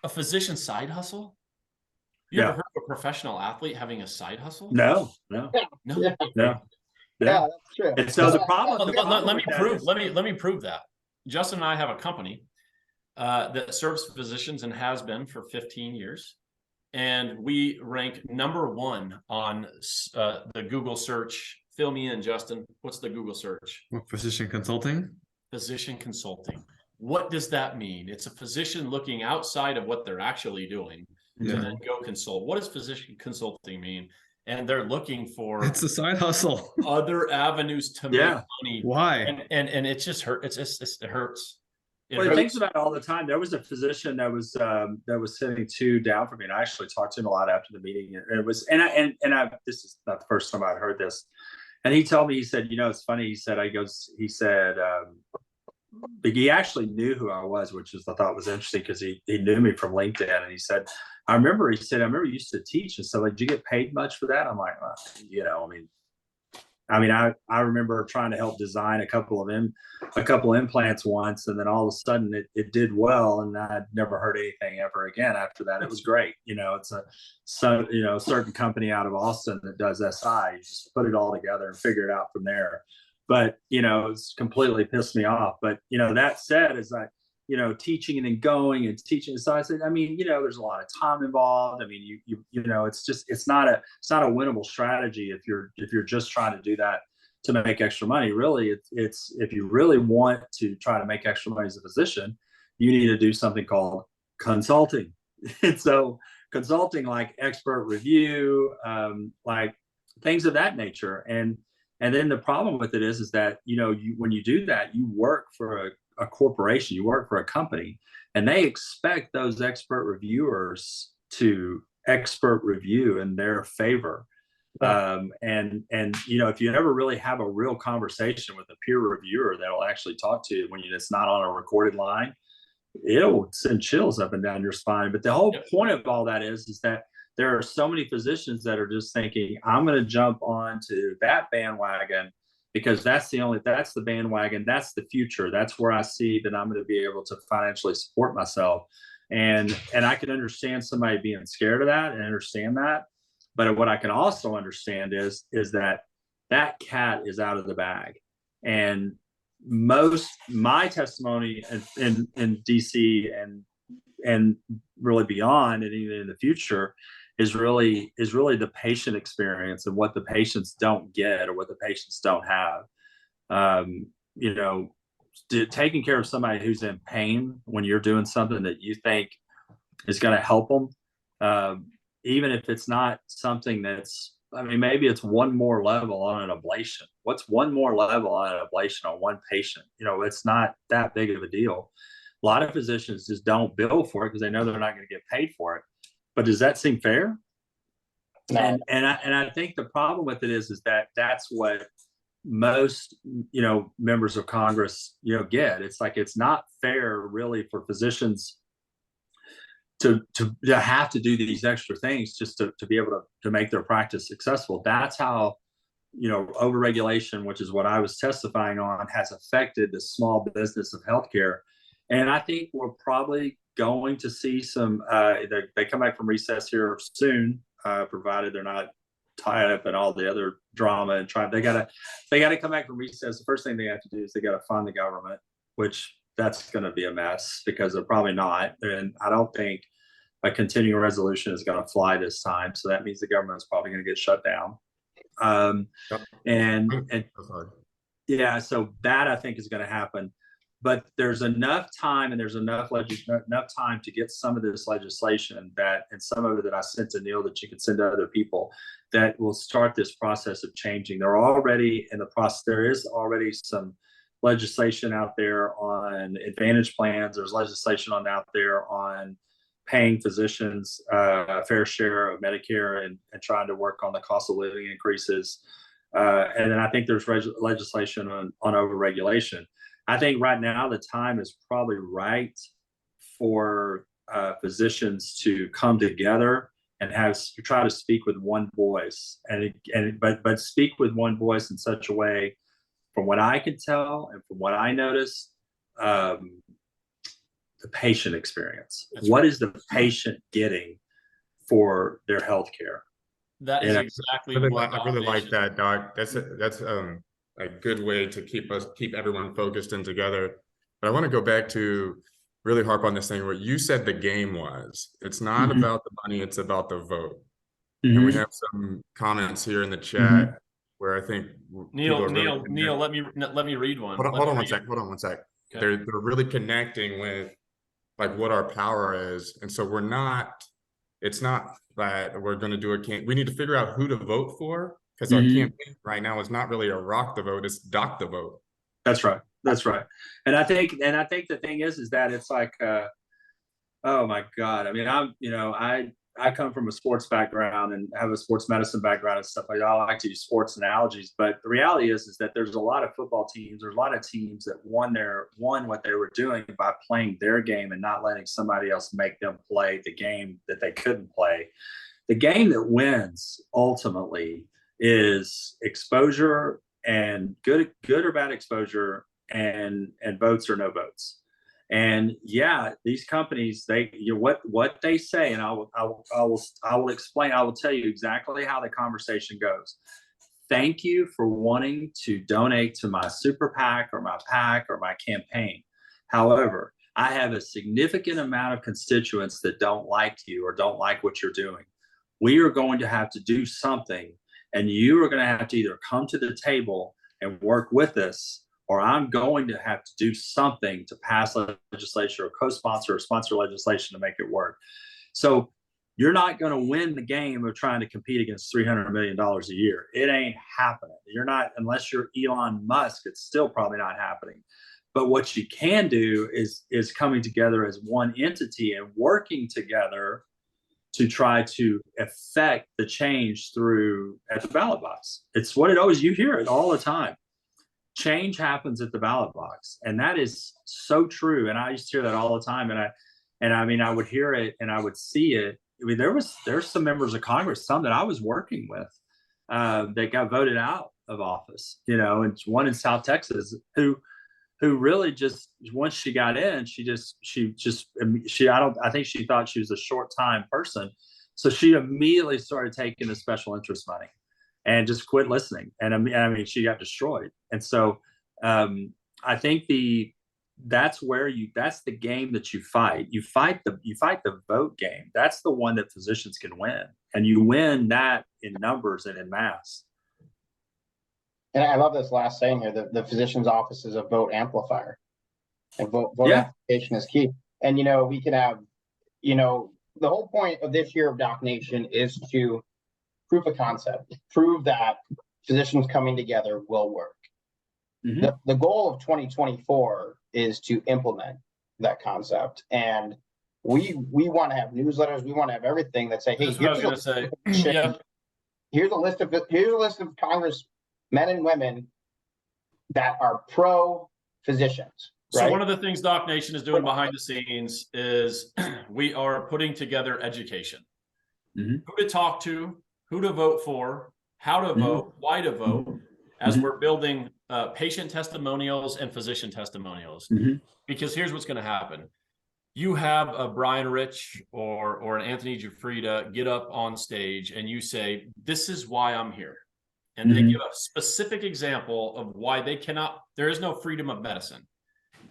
a physician side hustle. You ever heard of a professional athlete having a side hustle? No. Yeah, Yeah, that's true. And so the problem. Let me prove that. Justin and I have a company that serves physicians and has been for 15 years. And we rank #1 on the Google search. Fill me in, Justin. What's the Google search? Physician consulting? Physician consulting. What does that mean? It's a physician looking outside of what they're actually doing to then go consult. What does physician consulting mean? And they're looking for It's a side hustle. other avenues to make money. Why? And it just hurts. It hurts. Well, he thinks about it all the time. There was a physician that was sitting 2 down from me, and I actually talked to him a lot after the meeting. And it was, this is not the first time I'd heard this. And he told me, he said, it's funny. He said, he actually knew who I was, which I thought was interesting because he knew me from LinkedIn. And he said, I remember you used to teach. And so like, did you get paid much for that? I'm like, well, I remember trying to help design a couple of implants once, and then all of a sudden it did well, and I'd never heard anything ever again after that. It was great. It's a certain company out of Austin that does SI. You just put it all together and figure it out from there. But it's completely pissed me off. But that said, is like teaching and then going and teaching. So I said, I mean, there's a lot of time involved. I mean, it's not a winnable strategy if you're just trying to do that to make extra money. Really, it's if you really want to try to make extra money as a physician, you need to do something called consulting. And so consulting, like expert review, like things of that nature. And then the problem with it is that, when you do that, you work for a corporation, you work for a company, and they expect those expert reviewers to expert review in their favor. And if you ever really have a real conversation with a peer reviewer that'll actually talk to you when it's not on a recorded line, it'll send chills up and down your spine. But the whole point of all that is that there are so many physicians that are just thinking, I'm going to jump onto that bandwagon because that's the bandwagon, that's the future, that's where I see that I'm going to be able to financially support myself. And I can understand somebody being scared of that and understand that. But what I can also understand is that cat is out of the bag. And my testimony in DC and really beyond, and even in the future, is really the patient experience and what the patients don't get or what the patients don't have. Taking care of somebody who's in pain when you're doing something that you think is going to help them, even if it's not something maybe it's one more level on an ablation. What's one more level on an ablation on one patient? It's not that big of a deal. A lot of physicians just don't bill for it because they know they're not going to get paid for it. But does that seem fair? No. And I think the problem with it is that that's what most members of Congress get. It's like it's not fair really for physicians to have to do these extra things just to be able to make their practice successful. That's how overregulation, which is what I was testifying on, has affected the small business of healthcare. And I think we're probably going to see some they come back from recess here soon, provided they're not tied up in all the other drama and they gotta come back from recess. The first thing they have to do is they gotta fund the government, which that's going to be a mess because they're probably not. And I don't think a continuing resolution is going to fly this time. So that means the government's probably going to get shut down. So that I think is going to happen. But there's enough time and there's enough time to get some of this legislation and some of it that I sent to Neil that you can send to other people that will start this process of changing. They're already in the process. There is already some legislation out there on advantage plans. There's legislation out there on paying physicians a fair share of Medicare and trying to work on the cost of living increases. And then I think there's legislation on overregulation. I think right now the time is probably right for physicians to come together and try to speak with one voice, but speak with one voice in such a way, from what I can tell and from what I noticed, the patient experience. What is the patient getting for their health care? That is exactly what I really like that, Doc. That's a good way to keep everyone focused and together. But I want to go back to really harp on this thing where you said the game was. It's not about the money, it's about the vote. And we have some comments here in the chat where I think Neil, let me read one. Hold on one sec. Okay. They're really connecting with like what our power is. And so it's not that we're going to do we need to figure out who to vote for, because our campaign right now is not really a rock the vote, it's dock the vote. That's right. And I think the thing is that it's like, oh my God. I mean, I come from a sports background and have a sports medicine background and stuff like that. I like to use sports analogies, but the reality is that there's a lot of football teams, there's a lot of teams that won what they were doing by playing their game and not letting somebody else make them play the game that they couldn't play. The game that wins ultimately is exposure, and good or bad exposure, and votes or no votes. And yeah, these companies, what they say, and I will explain. I will tell you exactly how the conversation goes. Thank you for wanting to donate to my super PAC or my PAC or my campaign. However, I have a significant amount of constituents that don't like you or don't like what you're doing. We are going to have to do something, and you are going to have to either come to the table and work with us, or I'm going to have to do something to pass legislation or co-sponsor or sponsor legislation to make it work. So you're not going to win the game of trying to compete against $300 million a year. It ain't happening. You're not, unless you're Elon Musk, it's still probably not happening. But what you can do is coming together as one entity and working together to try to affect the change through at the ballot box. It's what it always, you hear it all the time. Change happens at the ballot box. And that is so true. And I used to hear that all the time. And I mean, I would hear it and I would see it. I mean, there's some members of Congress, some that I was working with, that got voted out of office, you know, and one in South Texas who really just, once she got in, I think she thought she was a short time person. So she immediately started taking the special interest money and just quit listening. And I mean, she got destroyed. And so I think that's the game that you fight. You fight the vote game. That's the one that physicians can win. And you win that in numbers and in mass. And I love this last saying here, the physician's office is a vote amplifier, and vote amplification is key. And, you know, we can have, you know, the whole point of this year of DocNation is to prove a concept, prove that physicians coming together will work. Mm-hmm. The goal of 2024 is to implement that concept. And we want to have newsletters. We want to have everything that say, hey, here's a list of Congress men and women that are pro physicians. Right? So one of the things DocNation is doing behind the scenes is we are putting together education. Mm-hmm. Who to talk to, who to vote for, how to vote, why to vote, as we're building patient testimonials and physician testimonials. Because here's what's going to happen. You have a Brian Rich or an Anthony Giuffrida get up on stage and you say, this is why I'm here. And they give a specific example of why there is no freedom of medicine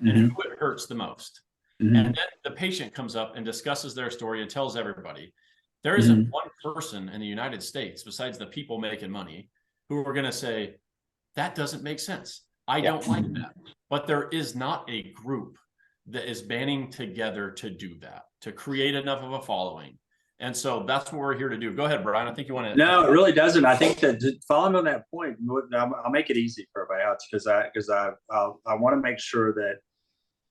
and who it hurts the most. And then the patient comes up and discusses their story and tells everybody. There isn't one person in the United States besides the people making money who are going to say, that doesn't make sense. I don't like that. But there is not a group that is banding together to do that, to create enough of a following. And so that's what we're here to do. Go ahead, Brian. I think you want to. No, it really doesn't. I think that following on that point, I'll make it easy for everybody else because I want to make sure that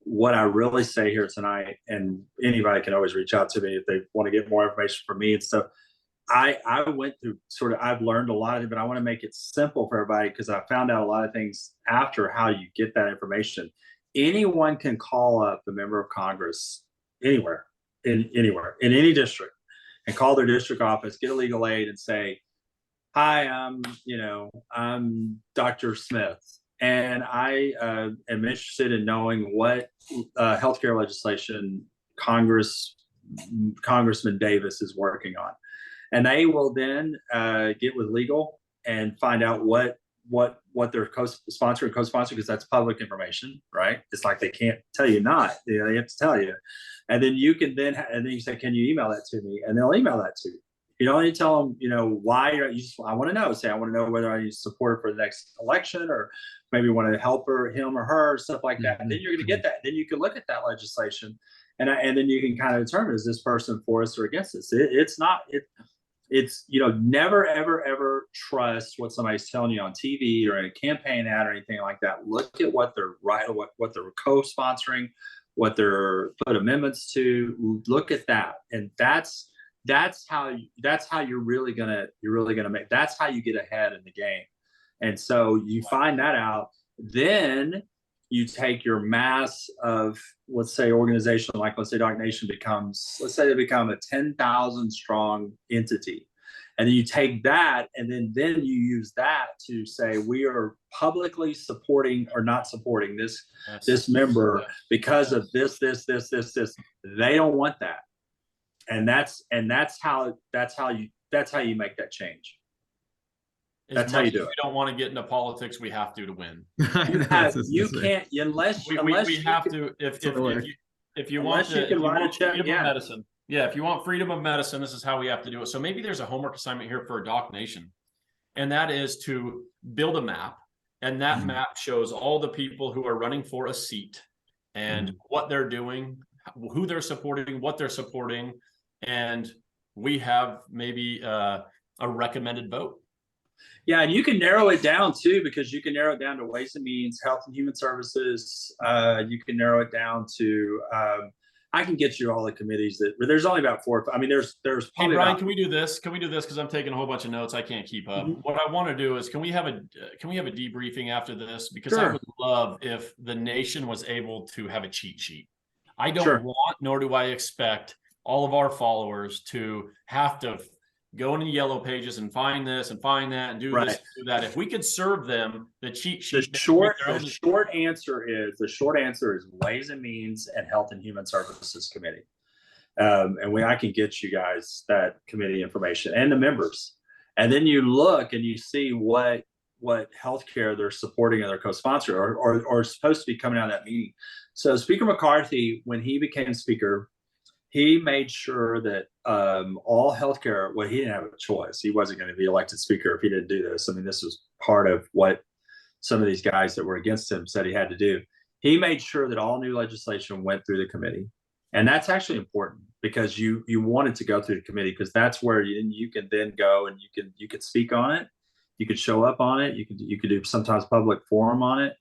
what I really say here tonight, and anybody can always reach out to me if they want to get more information from me and stuff. I went through I've learned a lot of it, but I want to make it simple for everybody because I found out a lot of things after how you get that information. Anyone can call up a member of Congress anywhere, in any district, and call their district office, get a legal aid, and say, "Hi, I'm Dr. Smith, and I am interested in knowing what healthcare legislation Congressman Davis is working on." And they will then get with legal and find out what their co-sponsor and co-sponsor, because that's public information, right? It's like they can't tell you not, they have to tell you. And then you can and then you say, can you email that to me? And they'll email that to you. You don't need to tell them, why I want to know. Say, I want to know whether I need to support her for the next election, or maybe want to help him or her, stuff like that. And then you're going to get that. Then you can look at that legislation, and then you can kind of determine, is this person for us or against us? It's never, ever, ever trust what somebody's telling you on TV or in a campaign ad or anything like that. Look at what they're what they're co-sponsoring, what they're put amendments to. Look at that, and that's how you're really gonna make. That's how you get ahead in the game. And so you find that out, then you take your mass of, let's say, organization, like let's say DocNation they become a 10,000 strong entity. And then you take that and then you use that to say, we are publicly supporting or not supporting this member because of this. They don't want that. And that's how you make that change. That's how you do it. We don't want to get into politics. We have to win. You can't unless we have to. If if you Unless want, you can write a check, freedom yeah. of medicine, yeah, if you want freedom of medicine, this is how we have to do it. So maybe there's a homework assignment here for DocNation, and that is to build a map, and that map shows all the people who are running for a seat and what they're doing, who they're supporting, what they're supporting, and we have maybe a recommended vote. Yeah, and you can narrow it down too, because you can narrow it down to Ways and Means, Health and Human Services. You can narrow it down to. I can get you all the committees that. But there's only about 4. I mean, there's Hey, probably. Brian, can we do this? Can we do this? Because I'm taking a whole bunch of notes. I can't keep up. What I want to do is, can we have a debriefing after this? Because I would love if the nation was able to have a cheat sheet. I don't want, nor do I expect, all of our followers to have to go into Yellow Pages and find this and find that and do this and do that. If we could serve them the cheat sheet. The short answer is Ways and Means and Health and Human Services Committee. And I can get you guys that committee information and the members. And then you look and you see what healthcare they're supporting and their co-sponsor or supposed to be coming out of that meeting. So Speaker McCarthy, when he became Speaker, he made sure that all healthcare, well, he didn't have a choice. He wasn't going to be elected Speaker if he didn't do this. I mean, this was part of what some of these guys that were against him said he had to do. He made sure that all new legislation went through the committee. And that's actually important because you want it to go through the committee, because that's where you can then go and you can speak on it. You could show up on it. You could do sometimes public forum on it.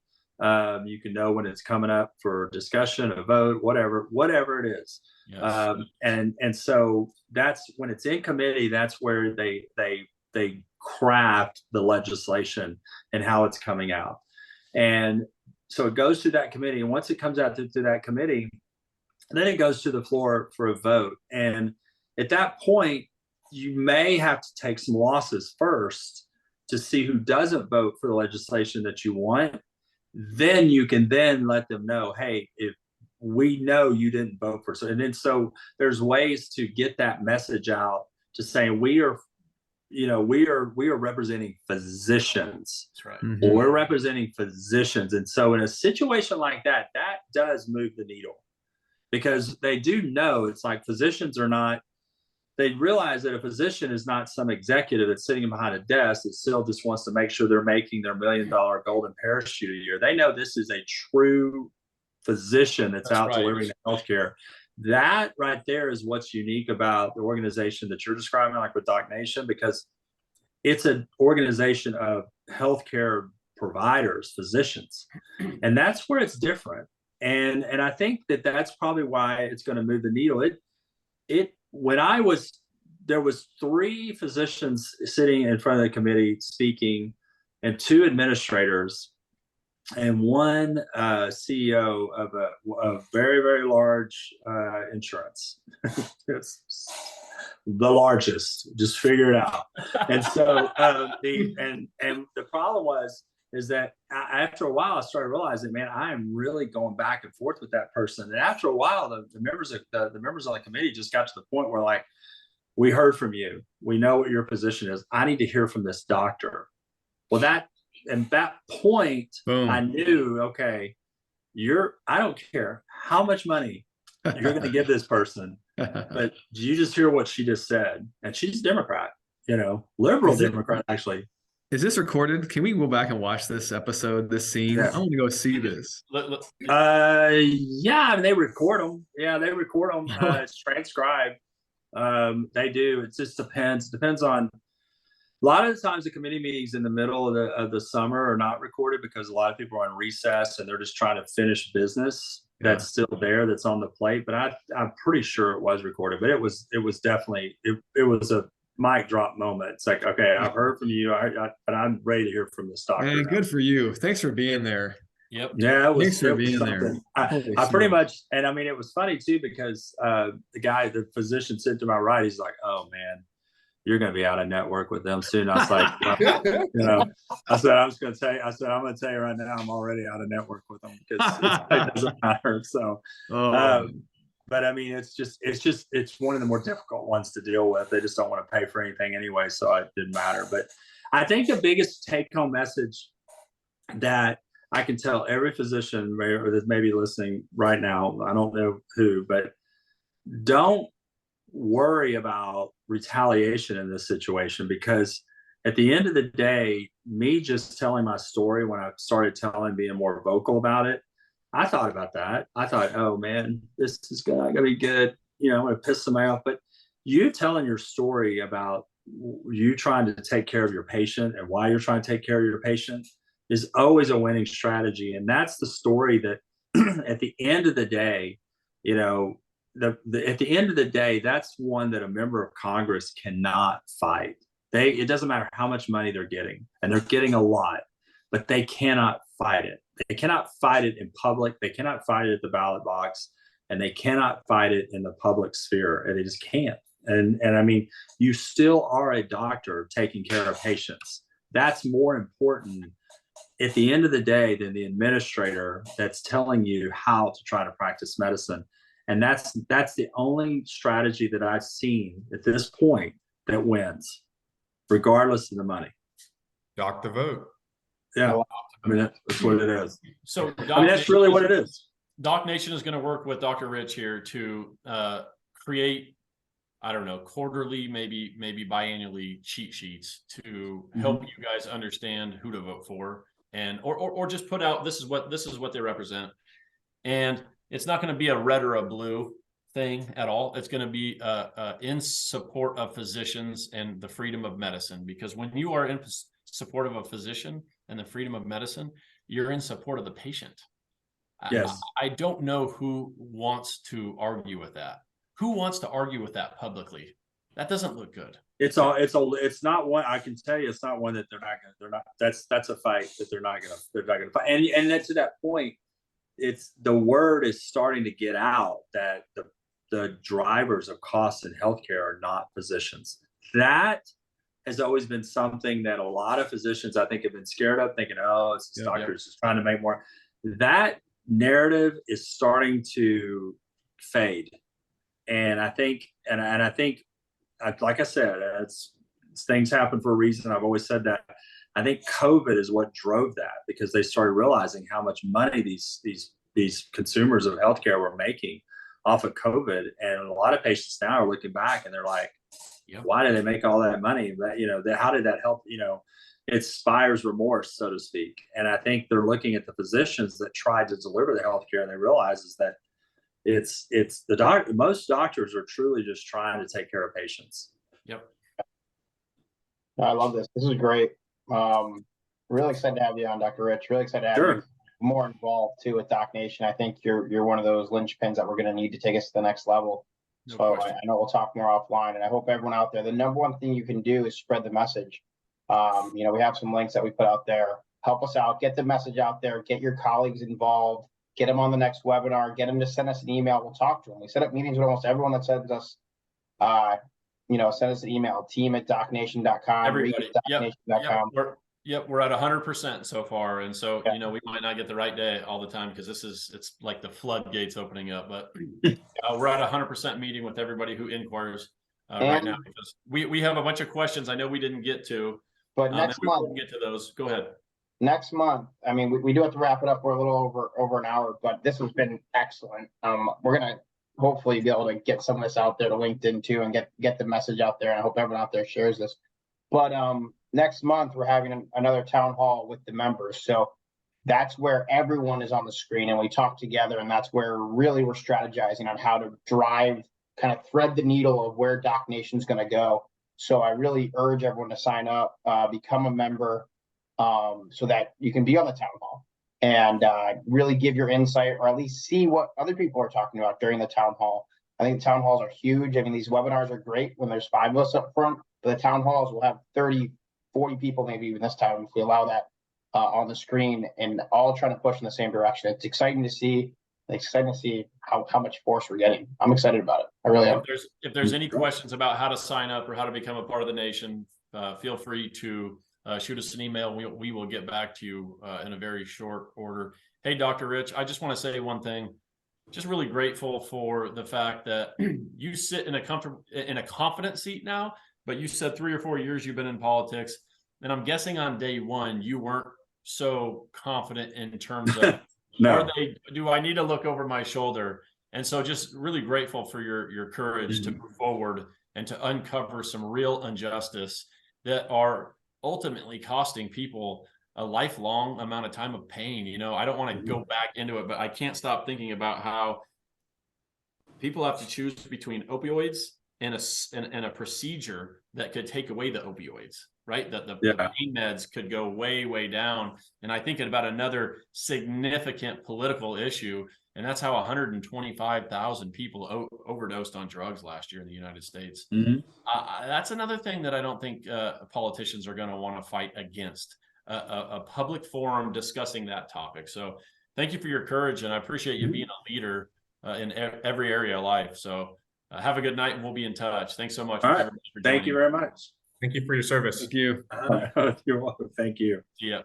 You can know when it's coming up for discussion, a vote, whatever it is. Yes. And so that's when it's in committee, that's where they craft the legislation and how it's coming out. And so it goes through that committee. And once it comes out through that committee, then it goes to the floor for a vote. And at that point, you may have to take some losses first to see who doesn't vote for the legislation that you want. Then you can then let them know, hey, if we know you didn't vote for, and then so there's ways to get that message out to say we are representing physicians. That's right. Mm-hmm. We're representing physicians. And so in a situation like that, that does move the needle, because they do know it's like physicians are not, they realize that a physician is not some executive that's sitting behind a desk that still just wants to make sure they're making their $1 million golden parachute a year. They know this is a true physician that's out delivering healthcare. That right there is what's unique about the organization that you're describing, like with DocNation, because it's an organization of healthcare providers, physicians, and that's where it's different. And I think that's probably why it's going to move the needle. There was 3 physicians sitting in front of the committee speaking, and 2 administrators, and 1 CEO of a very, very large insurance. It's the largest. Just figure it out. And so the problem is that after a while, I started realizing, man, I am really going back and forth with that person. And after a while, the members on the committee just got to the point where, like, we heard from you. We know what your position is. I need to hear from this doctor. Well, at that point, boom. I knew, okay, I don't care how much money you're going to give this person, but you just hear what she just said. And she's a Democrat, liberal Democrat, actually. Is this recorded? Can we go back and watch this episode, this scene? Yeah. I want to go see this. Yeah, I mean, they record them. Yeah, they record them. It's transcribed. They do. It just depends. Depends on. A lot of the times, the committee meetings in the middle of the summer are not recorded because a lot of people are on recess and they're just trying to finish business that's still there, that's on the plate. But I'm pretty sure it was recorded. But it was definitely it was a mic drop moment. It's like, okay, I've heard from you, but I'm ready to hear from this doctor. Man, good for you. Thanks for being there. Yep. Yeah, thanks for being there. I pretty much, and I mean, it was funny too, because the physician sitting to my right, he's like, "Oh man, you're going to be out of network with them soon." I was like, I said, I'm going to tell you right now, I'm already out of network with them because it doesn't matter. So, but I mean, it's one of the more difficult ones to deal with. They just don't want to pay for anything anyway, so it didn't matter. But I think the biggest take-home message that I can tell every physician that may be listening right now, I don't know who, but don't worry about retaliation in this situation, because at the end of the day, me just telling my story, when I started being more vocal about it, I thought about that. I thought, oh man, this is not gonna be good. I'm gonna piss somebody off. But you telling your story about you trying to take care of your patient and why you're trying to take care of your patient is always a winning strategy. And that's the story that at the end of the day, at the end of the day, that's one that a member of Congress cannot fight. It doesn't matter how much money they're getting, and they're getting a lot, but they cannot fight it. They cannot fight it in public. They cannot fight it at the ballot box, and they cannot fight it in the public sphere. And they just can't. And I mean, you still are a doctor taking care of patients. That's more important at the end of the day than the administrator that's telling you how to try to practice medicine. And that's the only strategy that I've seen at this point that wins, regardless of the money. Doc the vote. Yeah, I mean that's what it is. So that's really what it is. DocNation is going to work with Dr. Rich here to create, I don't know, quarterly, maybe biannually cheat sheets to help you guys understand who to vote for, and or just put out this is what they represent. And it's not going to be a red or a blue thing at all. It's going to be in support of physicians and the freedom of medicine, because when you are in support of a physician and the freedom of medicine, you're in support of the patient. Yes. I don't know who wants to argue with that. Who wants to argue with that publicly? That doesn't look good. It's not one, I can tell you, it's not one that that's a fight that they're not gonna fight. And that's to that point, the word is starting to get out that the drivers of costs in healthcare are not physicians. That has always been something that a lot of physicians, I think, have been scared of, thinking, oh, it's just doctors just trying to make more. That narrative is starting to fade. And I think, like I said, things happen for a reason. I've always said that. I think COVID is what drove that, because they started realizing how much money these consumers of healthcare were making off of COVID. And a lot of patients now are looking back and they're like, why did they make all that money? But, how did that help? It inspires remorse, so to speak. And I think they're looking at the physicians that tried to deliver the healthcare, and they realize is that most doctors are truly just trying to take care of patients. Yep. I love this. This is great. Really excited to have you on, Dr. Rich. Really excited to have you more involved too with DocNation. I think you're one of those linchpins that we're going to need to take us to the next level. So I know we'll talk more offline, and I hope everyone out there, the number one thing you can do is spread the message. We have some links that we put out there. Help us out, get the message out there, get your colleagues involved, get them on the next webinar, get them to send us an email. We'll talk to them. We set up meetings with almost everyone that sends us, send us an email, team@docnation.com. Everybody. Yep. We're at 100% so far. And so, we might not get the right day all the time, because it's like the floodgates opening up, but we're at 100% meeting with everybody who inquires right now, because we have a bunch of questions I know we didn't get to, but next month we'll get to those. Go ahead. Next month, I mean, we do have to wrap it up. We're a little over an hour, but this has been excellent. We're going to hopefully be able to get some of this out there to LinkedIn too, and get the message out there. And I hope everyone out there shares this. But next month, we're having another town hall with the members. So that's where everyone is on the screen and we talk together. And that's where really we're strategizing on how to drive, kind of thread the needle of where DocNation is going to go. So I really urge everyone to sign up, become a member, so that you can be on the town hall and really give your insight, or at least see what other people are talking about during the town hall. I think the town halls are huge. I mean, these webinars are great when there's 5 of us up front, but the town halls will have 30, 40 people, maybe even this time, if we allow that on the screen, and all trying to push in the same direction. It's exciting to see. It's exciting to see how much force we're getting. I'm excited about it. I really am. If there's any questions about how to sign up or how to become a part of the nation, feel free to shoot us an email. We will get back to you in a very short order. Hey, Dr. Rich, I just want to say one thing. Just really grateful for the fact that you sit in a confident seat now, but you said 3 or 4 years you've been in politics. And I'm guessing on day one, you weren't so confident in terms of No. do I need to look over my shoulder? And so just really grateful for your courage to move forward and to uncover some real injustice that are ultimately costing people a lifelong amount of time of pain. You know, I don't want to go back into it, but I can't stop thinking about how people have to choose between opioids and a procedure that could take away the opioids, right? That the pain meds could go way, way down. And I think about another significant political issue, and that's how 125,000 people overdosed on drugs last year in the United States. That's another thing that I don't think politicians are going to want to fight against, a public forum discussing that topic. So thank you for your courage, and I appreciate you being a leader in every area of life. So have a good night, and we'll be in touch. Thanks so much. All right. Thank you very much. Thank you for your service. Thank you. You're welcome. Thank you. See ya.